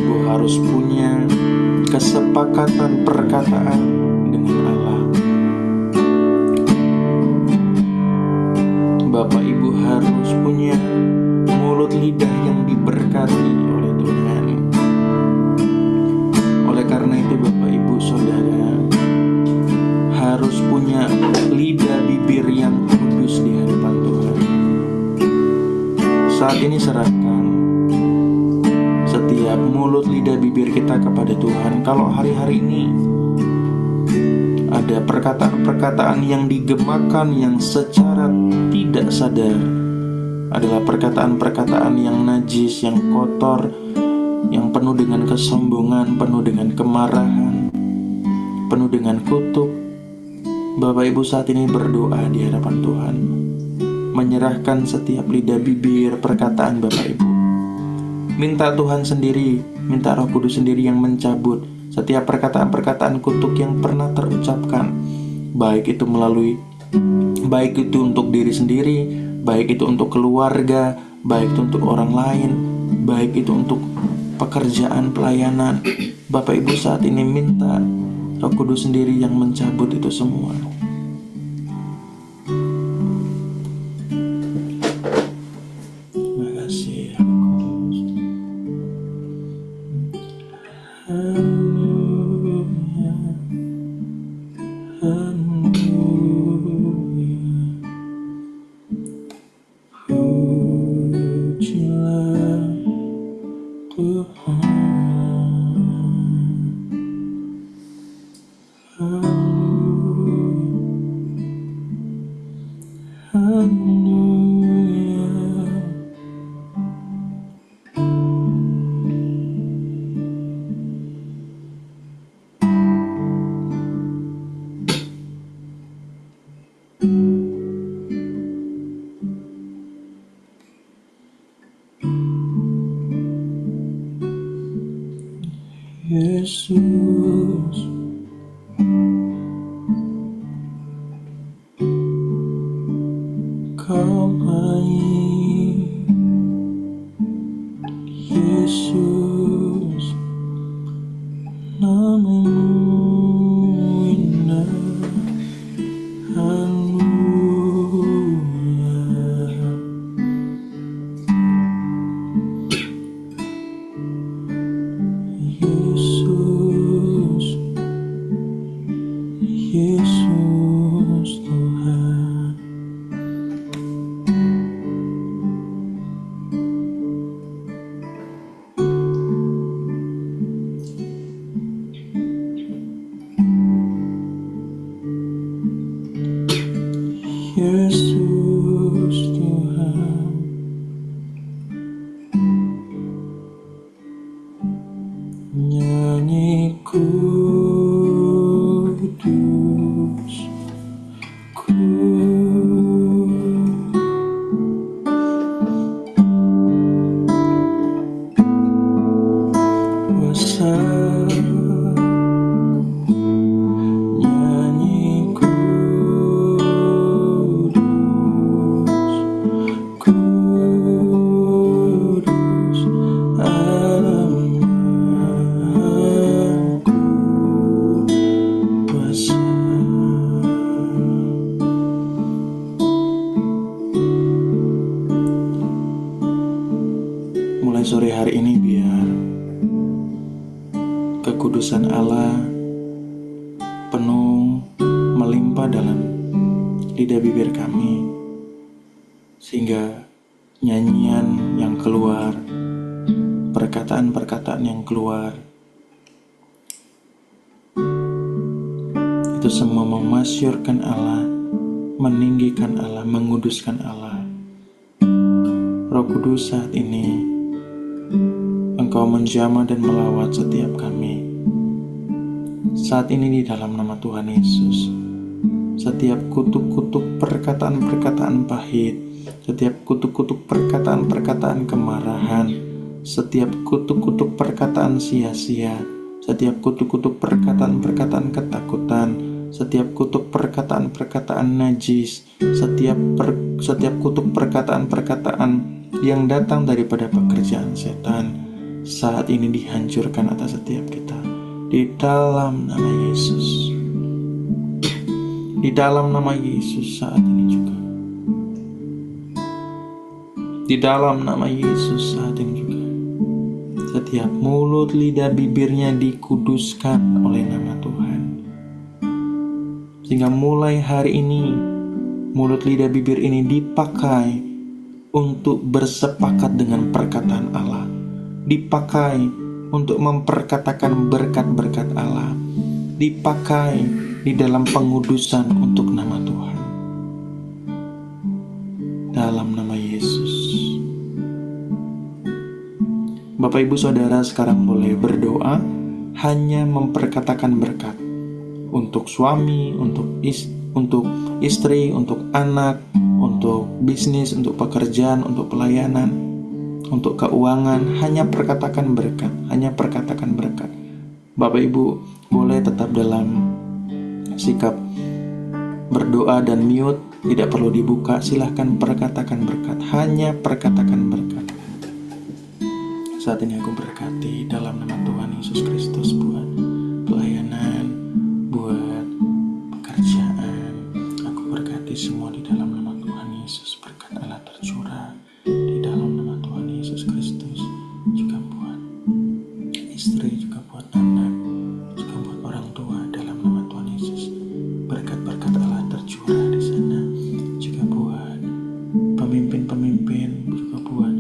Ibu harus punya kesepakatan perkataan dengan Allah. Bapak Ibu harus punya mulut lidah yang diberkati oleh Tuhan. Oleh karena itu Bapak Ibu Saudara harus punya lidah bibir yang kudus di hadapan Tuhan. Saat ini serahkan setiap mulut lidah bibir kita kepada Tuhan. Kalau hari-hari ini ada perkataan-perkataan yang digemakan yang secara tidak sadar adalah perkataan-perkataan yang najis, yang kotor, yang penuh dengan kesombongan, penuh dengan kemarahan, penuh dengan kutuk. Bapak Ibu saat ini berdoa di hadapan Tuhan, menyerahkan setiap lidah bibir perkataan Bapak Ibu. Minta Tuhan sendiri, minta Roh Kudus sendiri yang mencabut setiap perkataan-perkataan kutuk yang pernah terucapkan, baik itu untuk diri sendiri, baik itu untuk keluarga, baik itu untuk orang lain, baik itu untuk pekerjaan pelayanan. Bapak Ibu saat ini minta Roh Kudus sendiri yang mencabut itu semua. Terima kasih Roh Kudus. Haleluya, haleluya. Pujilah Tuhan. Yesus, Kau baik. Yesus, namamu indah. Haleluya. Yesus, Yesus Tuhan. Yesus Tuhan. Nyanyi kudus, kuasa. Nyanyi kudus, kudus Allahku kuasa. Mulai sore hari ini biar kekudusan Allah penuh melimpah dalam lidah bibir kami, sehingga nyanyian yang keluar, perkataan-perkataan yang keluar, itu semua memasyurkan Allah, meninggikan Allah, menguduskan Allah. Roh Kudus saat ini Engkau menjamah dan melawat setiap kami. Saat ini di dalam nama Tuhan Yesus, setiap kutuk-kutuk perkataan-perkataan pahit, setiap kutuk-kutuk perkataan-perkataan kemarahan, setiap kutuk-kutuk perkataan sia-sia, setiap kutuk-kutuk perkataan-perkataan ketakutan, setiap kutuk perkataan-perkataan najis, setiap kutuk perkataan-perkataan yang datang daripada pekerjaan setan, saat ini dihancurkan atas setiap kita. Di dalam nama Yesus. Di dalam nama Yesus saat ini juga. Di dalam nama Yesus saat ini juga. Setiap mulut, lidah, bibirnya dikuduskan oleh nama Tuhan. Sehingga mulai hari ini, mulut, lidah, bibir ini dipakai untuk bersepakat dengan perkataan Allah. Dipakai untuk memperkatakan berkat-berkat Allah. Dipakai di dalam pengudusan untuk nama Tuhan. Dalam nama Yesus. Bapak Ibu Saudara sekarang boleh berdoa, hanya memperkatakan berkat untuk suami, untuk istri, untuk anak, untuk bisnis, untuk pekerjaan, untuk pelayanan, untuk keuangan. Hanya perkatakan berkat, hanya perkatakan berkat. Bapak Ibu boleh tetap dalam sikap berdoa dan mute, tidak perlu dibuka. Silahkan perkatakan berkat, hanya perkatakan berkat. Saat ini aku berkati dalam nama Tuhan Yesus Kristus buat pelayanan, buat pekerjaan. Aku berkati semua di dalam nama Tuhan Yesus. Berkat Allah tercurah di dalam nama Tuhan Yesus Kristus. Juga buat istri, juga buat anak, juga buat orang tua dalam nama Tuhan Yesus. Berkat-berkat Allah tercurah di sana. Juga buat pemimpin-pemimpin, juga buat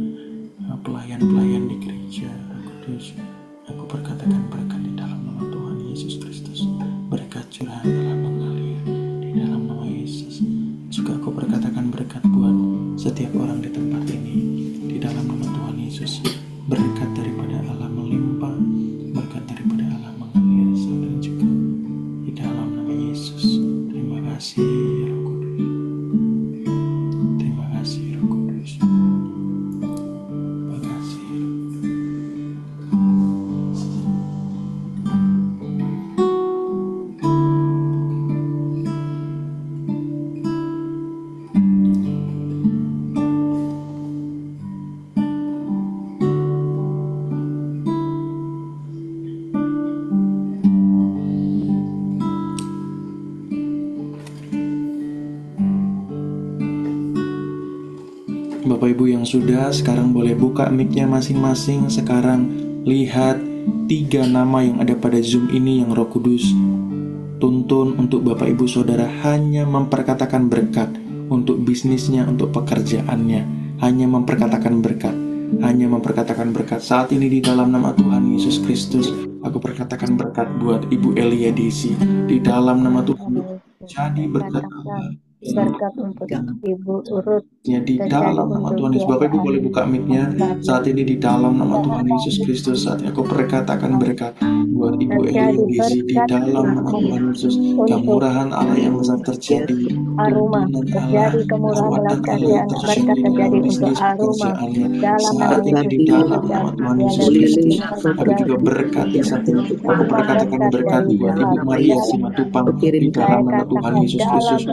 pelayan-pelayan di gereja kudus. Aku berkatakan berkat di dalam nama Tuhan Yesus Kristus. Berkat curahan Allah mengalir di dalam nama Yesus. Juga aku berkatakan berkat buat setiap orang di tempat ini di dalam nama Tuhan Yesus. Berkat daripada Allah melimpah, berkat daripada Allah mengalir saat ini juga di dalam nama Yesus. Terima kasih Roh Kudus. Terima kasih Roh Kudus. Bapak Ibu yang sudah, sekarang boleh buka mic-nya masing-masing. Sekarang lihat 3 nama yang ada pada Zoom ini yang Roh Kudus tuntun untuk Bapak Ibu Saudara hanya memperkatakan berkat untuk bisnisnya, untuk pekerjaannya. Hanya memperkatakan berkat, hanya memperkatakan berkat. Saat ini di dalam nama Tuhan Yesus Kristus, aku perkatakan berkat buat Ibu Elia Desi. Di dalam nama Tuhan, jadi berkat Allah. Berkat untuk Ibu Urut Di dalam nama Tuhan Yesus. Bapak Ibu boleh buka mic-nya saat ini di dalam nama Tuhan Yesus Kristus. Saat ini aku perkatakan berkat buat Ibu Elia Desi. Di dalam nama Tuhan Yesus, kemurahan Allah yang besar terjadi, Aroma terjadi, kemurahan belas kasihan berkat terjadi untuk Aroma saat ini di dalam nama Tuhan Yesus Kristus. Aku juga berkati saat ini. Aku perkatakan berkat buat Ibu Maria Simatupang di dalam nama Tuhan Yesus Kristus.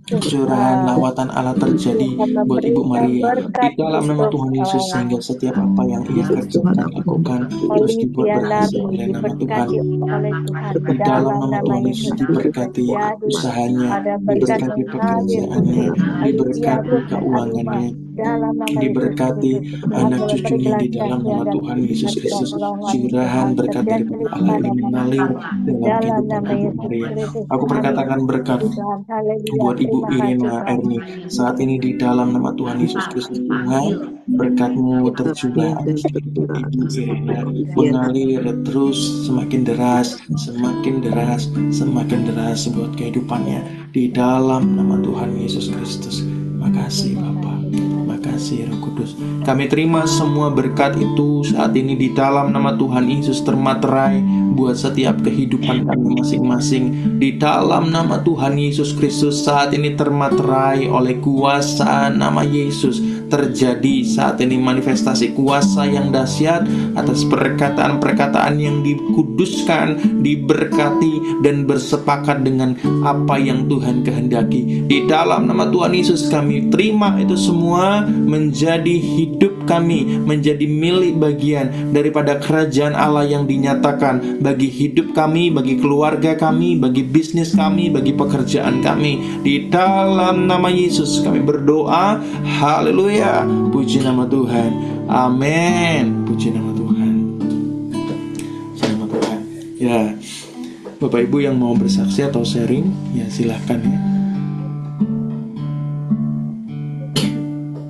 Curahan lawatan Allah terjadi buat Ibu Maria di dalam nama Tuhan Yesus, sehingga setiap apa yang ia kerjakan, lakukan terus dibuat berhasil oleh nama Tuhan. Di dalam nama Tuhan Yesus diberkati usahanya, diberkati pekerjaannya, diberkati keuangannya, diberkati anak cucunya di dalam nama Tuhan Yesus Kristus. Curahan berkat daripada Allah ini mengalir dalam kehidupan Ibu Maria. Aku perkatakan berkat buat Ibu Irina Erni saat ini di dalam nama Tuhan Yesus Kristus. Tuhan, berkat-Mu tercurah atas kehidupan Ibu Irina, mengalir terus semakin deras, semakin deras, semakin deras buat kehidupannya di dalam nama Tuhan Yesus Kristus. Makasih Bapa, makasih Roh Kudus. Kami terima semua berkat itu saat ini di dalam nama Tuhan Yesus termaterai buat setiap kehidupan kami masing-masing di dalam nama Tuhan Yesus Kristus. Saat ini termaterai oleh kuasa nama Yesus. Terjadi saat ini manifestasi kuasa yang dahsyat atas perkataan-perkataan yang dikuduskan, diberkati dan bersepakat dengan apa yang Tuhan kehendaki. Di dalam nama Tuhan Yesus kami terima itu semua menjadi hidup hidup kami menjadi milik bagian daripada kerajaan Allah yang dinyatakan bagi hidup kami, bagi keluarga kami, bagi bisnis kami, bagi pekerjaan kami. Di dalam nama Yesus kami berdoa. Haleluya. Puji nama Tuhan. Amin. Puji nama Tuhan. Puji nama Tuhan. Ya, Bapak Ibu yang mau bersaksi atau sharing, ya silahkan ya.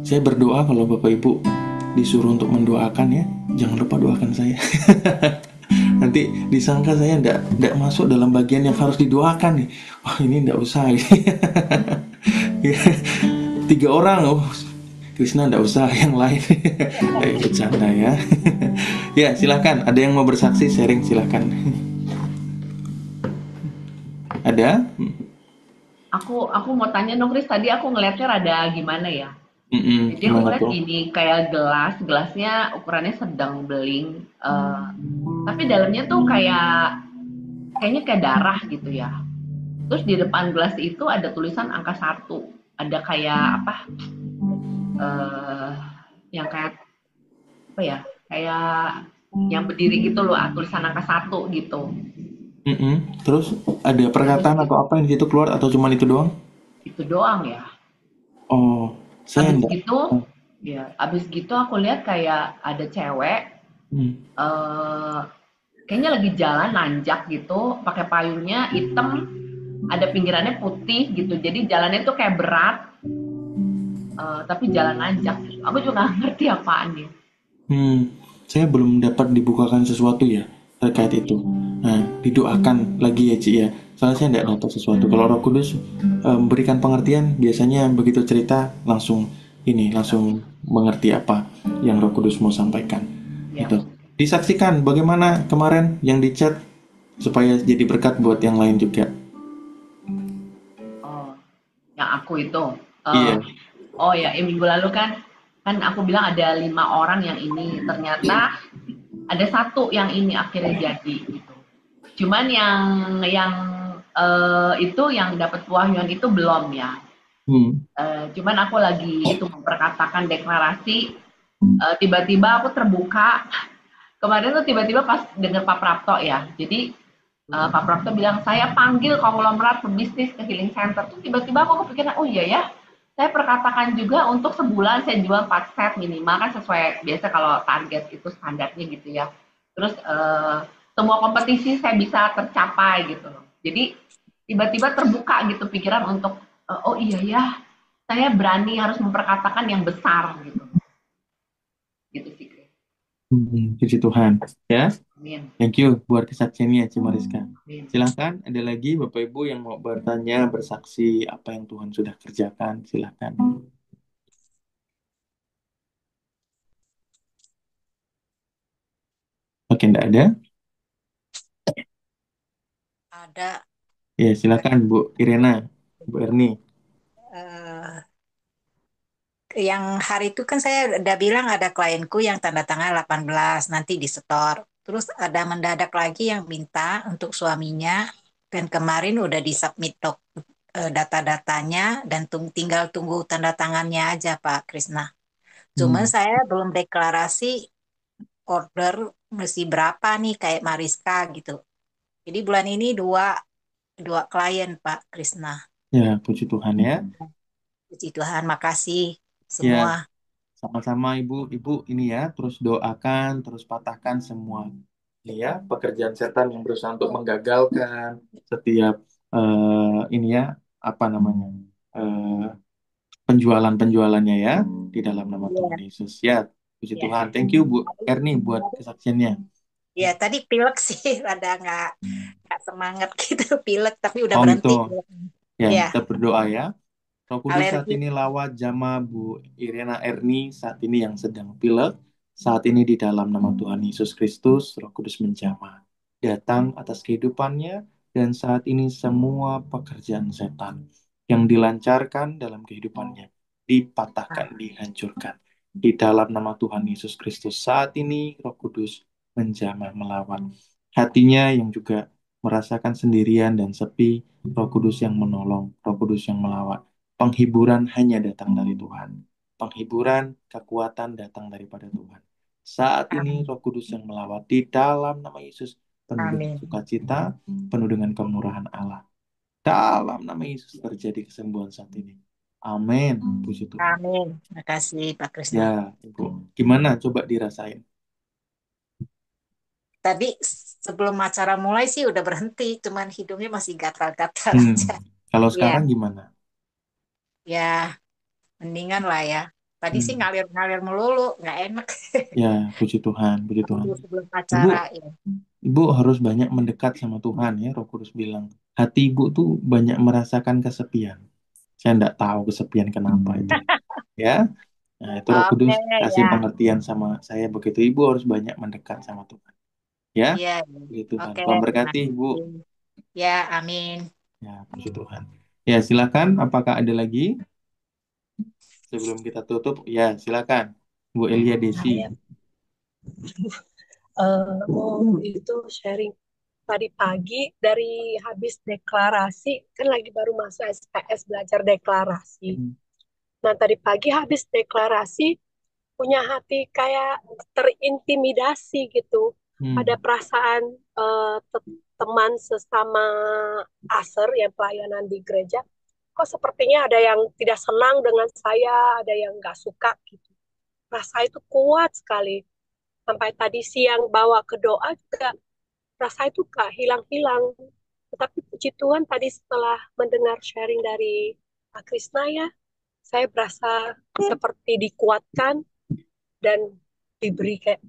Saya berdoa kalau Bapak Ibu disuruh untuk mendoakan ya, jangan lupa doakan saya. Nanti disangka saya ndak masuk dalam bagian yang harus didoakan nih. Oh ini ndak usah. Ya, 3 orang, oh Krisna ndak usah yang lain. Bercanda ya. Ya silahkan, ada yang mau bersaksi sharing silahkan. Ada? Aku mau tanya dong, Kris. Tadi aku ngeliatnya rada gimana ya? Jadi aku Gimana ngeliat tuh? gini, kayak gelasnya ukurannya sedang beling, tapi dalamnya tuh kayaknya kayak darah gitu ya. Terus di depan gelas itu ada tulisan angka 1, ada kayak apa? eh yang kayak apa ya? Kayak yang berdiri gitu loh, tulisan angka 1 gitu. Terus ada Habis perkataan gitu, atau apa yang di situ keluar atau cuma itu doang? itu doang ya. Oh, saya Habis enggak. gitu, Oh, ya, habis gitu aku lihat kayak ada cewek, hmm. eh kayaknya lagi jalan nanjak gitu, pakai payungnya hitam, ada pinggirannya putih gitu. Jadi jalannya tuh kayak berat, tapi jalan nanjak gitu. Aku juga nggak ngerti apaan ya. Hmm, saya belum dapat dibukakan sesuatu ya terkait itu. Nah, didoakan lagi ya Ci ya. Soalnya saya tidak dapat sesuatu. Kalau Roh Kudus memberikan pengertian, biasanya begitu cerita langsung langsung mengerti apa yang Roh Kudus mau sampaikan. Ya, Itu. Disaksikan bagaimana kemarin yang di chat supaya jadi berkat buat yang lain juga. oh, yang aku itu. Eh, Iya. oh ya, minggu lalu kan aku bilang ada 5 orang yang ini. Ternyata ada satu yang ini akhirnya jadi gitu. Cuman yang itu yang dapat pewahyuan itu belum ya. Hmm. Cuman aku lagi itu memperkatakan deklarasi, tiba-tiba aku terbuka. Kemarin tuh tiba-tiba pas denger Pak Prapto ya. Jadi Pak Prapto bilang saya panggil konglomerat pebisnis ke Healing Center. Tuh tiba-tiba aku kepikiran, oh iya ya, saya perkatakan juga untuk sebulan saya jual 4 set minimal kan sesuai biasa kalau target itu standarnya gitu ya. Terus semua kompetisi saya bisa tercapai gitu loh. Jadi tiba-tiba terbuka gitu pikiran untuk oh iya ya, saya berani harus memperkatakan yang besar gitu. Gitu sih, Chris. Puji Tuhan. Ya. Amin. Thank you buat kesaksiannya, Cimariska. Amin. Silahkan, ada lagi Bapak Ibu yang mau bertanya, bersaksi apa yang Tuhan sudah kerjakan, silahkan. Oke, enggak ada? Ada Ya, silahkan Bu Irena, Bu Erni. eh, yang hari itu kan saya udah bilang ada klienku yang tanda tangan 18 nanti disetor. Terus ada mendadak lagi yang minta untuk suaminya dan kemarin udah disubmit data-datanya dan tinggal tunggu tanda tangannya aja Pak Krisna. Cuma Hmm. saya belum deklarasi order mesti berapa nih kayak Mariska gitu. Jadi bulan ini dua dua klien Pak Krisna. Ya, puji Tuhan ya. Puji Tuhan, makasih Ya, semua. sama-sama Ibu. Ibu ini ya, terus doakan, terus patahkan semua. Ini ya, pekerjaan setan yang berusaha untuk menggagalkan setiap ini ya, apa namanya, eh, penjualan-penjualannya ya, di dalam nama Tuhan Iya, Yesus. Ya, puji iya. Tuhan. Thank you Bu Erni buat kesaksiannya. Ya, tadi pilek sih, rada nggak semangat gitu, pilek, tapi udah Oh gitu. berhenti. Ya, Ya, kita berdoa ya. Roh Kudus saat alergi. ini lawat jama Bu Irena Erni saat ini yang sedang pilek. Saat ini di dalam nama Tuhan Yesus Kristus, Roh Kudus menjama. Datang atas kehidupannya dan saat ini semua pekerjaan setan yang dilancarkan dalam kehidupannya dipatahkan, dihancurkan. Di dalam nama Tuhan Yesus Kristus saat ini Roh Kudus menjamah melawan hatinya yang juga merasakan sendirian dan sepi. Roh Kudus yang menolong, Roh Kudus yang melawat. Penghiburan hanya datang dari Tuhan. penghiburan, kekuatan datang daripada Tuhan. Saat ini Amin. Roh Kudus yang melawat di dalam nama Yesus, penuh dengan Amin. sukacita, penuh dengan kemurahan Allah. Dalam nama Yesus terjadi kesembuhan saat ini. Amin. Puji Tuhan. Amin. Terima kasih Pak Krisna. Ya, Ibu. Gimana? Coba dirasain. Tadi sebelum acara mulai sih udah berhenti, cuman hidungnya masih gatal-gatal Hmm. aja. Kalau Ya, sekarang gimana? ya mendingan lah ya. Tadi sih Hmm. ngalir-ngalir melulu, nggak enak. Ya, puji Tuhan, puji Tuhan. Waktu sebelum Ibu, acara ya. Ibu harus banyak mendekat sama Tuhan ya. Roh Kudus bilang, hati Ibu tuh banyak merasakan kesepian. Saya enggak tahu kesepian kenapa itu. Ya, nah, itu Roh Oke, Kudus kasih ya. pengertian sama saya begitu. Ibu harus banyak mendekat sama Tuhan. Ya, Iya, iya. puji Tuhan. Oke, Tuhan terima berkati Ibu. kasih. Ya, amin. Ya, puji Tuhan. Ya, silakan. Apakah ada lagi sebelum kita tutup? Ya, silakan. Bu Elia Desi. Saya mau itu sharing tadi pagi dari habis deklarasi kan lagi baru masuk SPS belajar deklarasi. Hmm. Nah tadi pagi habis deklarasi punya hati kayak terintimidasi gitu. Ada Hmm. perasaan teman sesama aser yang pelayanan di gereja. Kok sepertinya ada yang tidak senang dengan saya, ada yang nggak suka gitu. Rasa itu kuat sekali. Sampai tadi siang bawa ke doa juga rasa itu gak hilang-hilang. Tetapi puji Tuhan tadi setelah mendengar sharing dari Pak Krisna ya, saya berasa seperti dikuatkan dan diberi kayak,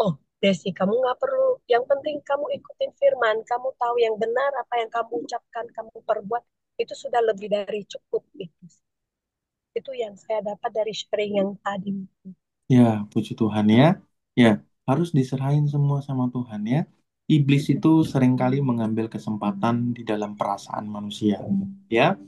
oh Desi kamu nggak perlu, yang penting kamu ikutin firman, kamu tahu yang benar apa yang kamu ucapkan, kamu perbuat, itu sudah lebih dari cukup. Gitu. Itu yang saya dapat dari sharing yang tadi. Ya, puji Tuhan ya. Ya, harus diserahin semua sama Tuhan ya. Iblis itu seringkali mengambil kesempatan di dalam perasaan manusia. Ya,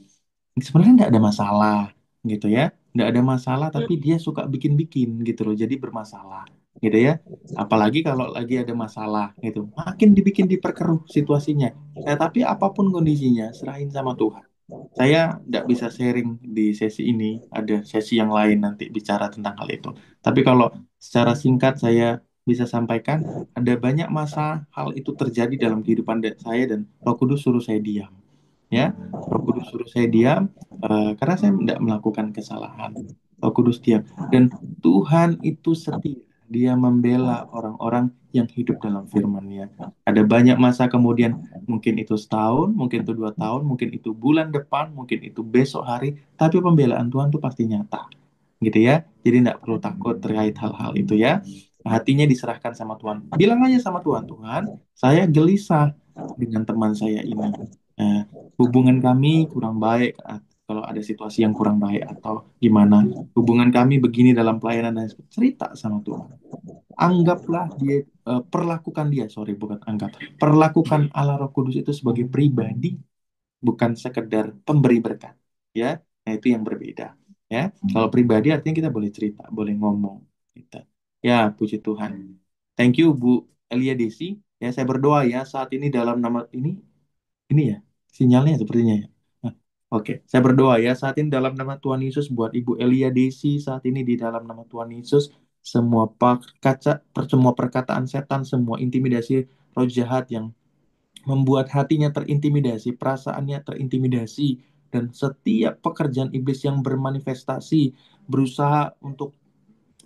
sebenarnya tidak ada masalah gitu ya. Tidak ada masalah, tapi dia suka bikin-bikin gitu loh. Jadi bermasalah gitu ya. Apalagi kalau lagi ada masalah gitu. Makin dibikin diperkeruh situasinya. Ya, tapi apapun kondisinya, serahin sama Tuhan. Saya tidak bisa sharing di sesi ini, ada sesi yang lain nanti bicara tentang hal itu. Tapi kalau secara singkat saya bisa sampaikan, ada banyak masa hal itu terjadi dalam kehidupan saya dan Roh Kudus suruh saya diam. Ya, Roh Kudus suruh saya diam karena saya tidak melakukan kesalahan. Roh Kudus diam. Dan Tuhan itu setia. Dia membela orang-orang yang hidup dalam firman-Nya. Ada banyak masa kemudian, mungkin itu setahun, mungkin itu 2 tahun, mungkin itu bulan depan, mungkin itu besok hari, tapi pembelaan Tuhan itu pasti nyata, gitu ya. Jadi tidak perlu takut terkait hal-hal itu ya. Hatinya diserahkan sama Tuhan. Bilang aja sama Tuhan, Tuhan, saya gelisah dengan teman saya ini. Eh, hubungan kami kurang baik, kalau ada situasi yang kurang baik atau gimana. Hubungan kami begini dalam pelayanan dan cerita sama Tuhan. Anggaplah dia, perlakukan dia, sorry bukan anggap, perlakukan Allah Roh Kudus itu sebagai pribadi, bukan sekedar pemberi berkat, ya. Nah itu yang berbeda, ya. Kalau pribadi artinya kita boleh cerita, boleh ngomong, gitu. Ya, puji Tuhan. Thank you Bu Elia Desi. Ya, saya berdoa ya saat ini dalam nama ini ya sinyalnya sepertinya ya. Nah, oke, saya berdoa ya saat ini dalam nama Tuhan Yesus buat Ibu Elia Desi saat ini di dalam nama Tuhan Yesus semua semua perkataan setan, semua intimidasi roh jahat yang membuat hatinya terintimidasi, perasaannya terintimidasi, dan setiap pekerjaan iblis yang bermanifestasi berusaha untuk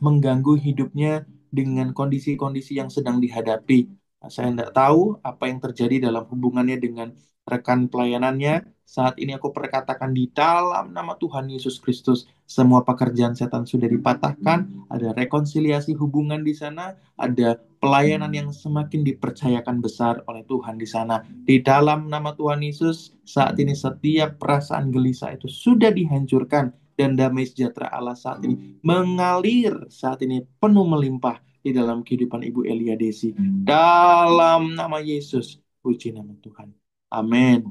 mengganggu hidupnya dengan kondisi-kondisi yang sedang dihadapi. Nah, saya tidak tahu apa yang terjadi dalam hubungannya dengan rekan pelayanannya. Saat ini aku perkatakan di dalam nama Tuhan Yesus Kristus, semua pekerjaan setan sudah dipatahkan, ada rekonsiliasi hubungan di sana, ada pelayanan yang semakin dipercayakan besar oleh Tuhan di sana. Di dalam nama Tuhan Yesus, saat ini setiap perasaan gelisah itu sudah dihancurkan dan damai sejahtera Allah saat ini mengalir saat ini penuh melimpah di dalam kehidupan Ibu Elia Desi. Dalam nama Yesus, puji nama Tuhan. Amin.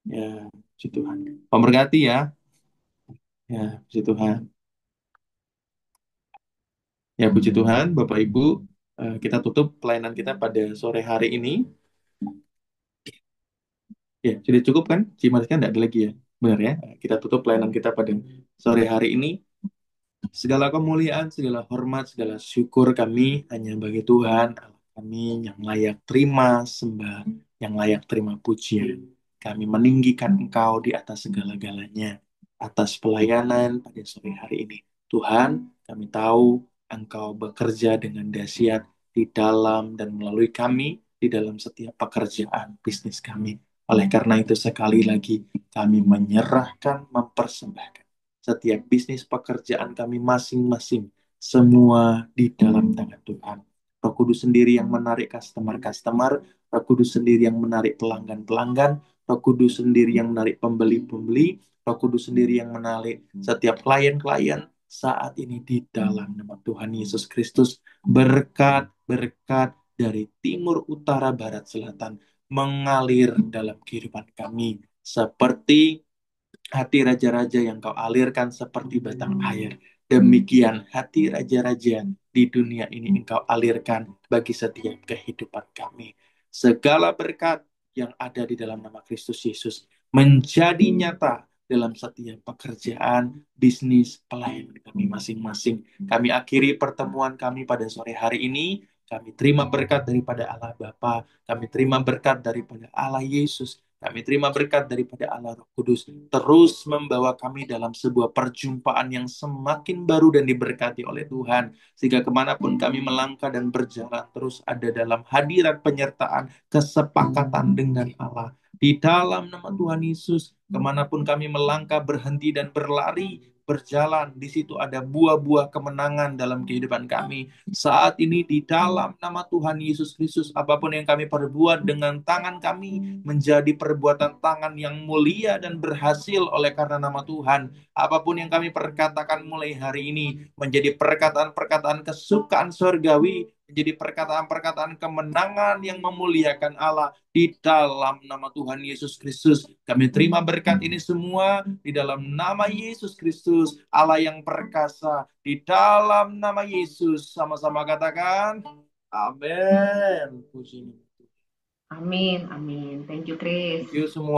Ya, puji Tuhan. Memberkati ya. Ya, puji Tuhan. Ya, puji Tuhan, Bapak Ibu. Kita tutup pelayanan kita pada sore hari ini. Ya, sudah cukup kan? Cimaris kan tidak ada lagi ya. Benar ya? Kita tutup pelayanan kita pada sore hari ini. Segala kemuliaan, segala hormat, segala syukur kami hanya bagi Tuhan, Allah kami yang layak terima sembah, yang layak terima pujian. Kami meninggikan Engkau di atas segala-galanya, atas pelayanan pada sore hari ini. Tuhan, kami tahu Engkau bekerja dengan dahsyat di dalam dan melalui kami, di dalam setiap pekerjaan bisnis kami. Oleh karena itu sekali lagi kami menyerahkan, mempersembahkan setiap bisnis pekerjaan kami masing-masing, semua di dalam tangan Tuhan. Roh Kudus sendiri yang menarik customer-customer, Roh Kudus sendiri yang menarik pelanggan-pelanggan, Roh Kudus sendiri yang menarik pembeli-pembeli, Roh Kudus sendiri yang menarik setiap klien-klien saat ini di dalam nama Tuhan Yesus Kristus. Berkat-berkat dari timur, utara, barat, selatan mengalir dalam kehidupan kami seperti hati raja-raja yang kau alirkan seperti batang air. Demikian hati raja-raja di dunia ini engkau alirkan bagi setiap kehidupan kami. Segala berkat yang ada di dalam nama Kristus Yesus menjadi nyata dalam setiap pekerjaan, bisnis, pelayanan kami masing-masing. Kami akhiri pertemuan kami pada sore hari ini. Kami terima berkat daripada Allah Bapa. Kami terima berkat daripada Allah Yesus. Kami terima berkat daripada Allah Roh Kudus, terus membawa kami dalam sebuah perjumpaan yang semakin baru dan diberkati oleh Tuhan. Sehingga kemanapun kami melangkah dan berjalan, terus ada dalam hadirat penyertaan, kesepakatan dengan Allah. Di dalam nama Tuhan Yesus, kemanapun kami melangkah, berhenti dan berlari, berjalan, di situ ada buah-buah kemenangan dalam kehidupan kami. Saat ini di dalam nama Tuhan Yesus Kristus, apapun yang kami perbuat dengan tangan kami menjadi perbuatan tangan yang mulia dan berhasil oleh karena nama Tuhan. Apapun yang kami perkatakan mulai hari ini menjadi perkataan-perkataan kesukaan surgawi, menjadi perkataan-perkataan kemenangan yang memuliakan Allah di dalam nama Tuhan Yesus Kristus. Kami terima berkat ini semua di dalam nama Yesus Kristus, Allah yang perkasa. Di dalam nama Yesus, sama-sama katakan, amin. Puji Amin, amin. Thank you, Chris. Thank you semua.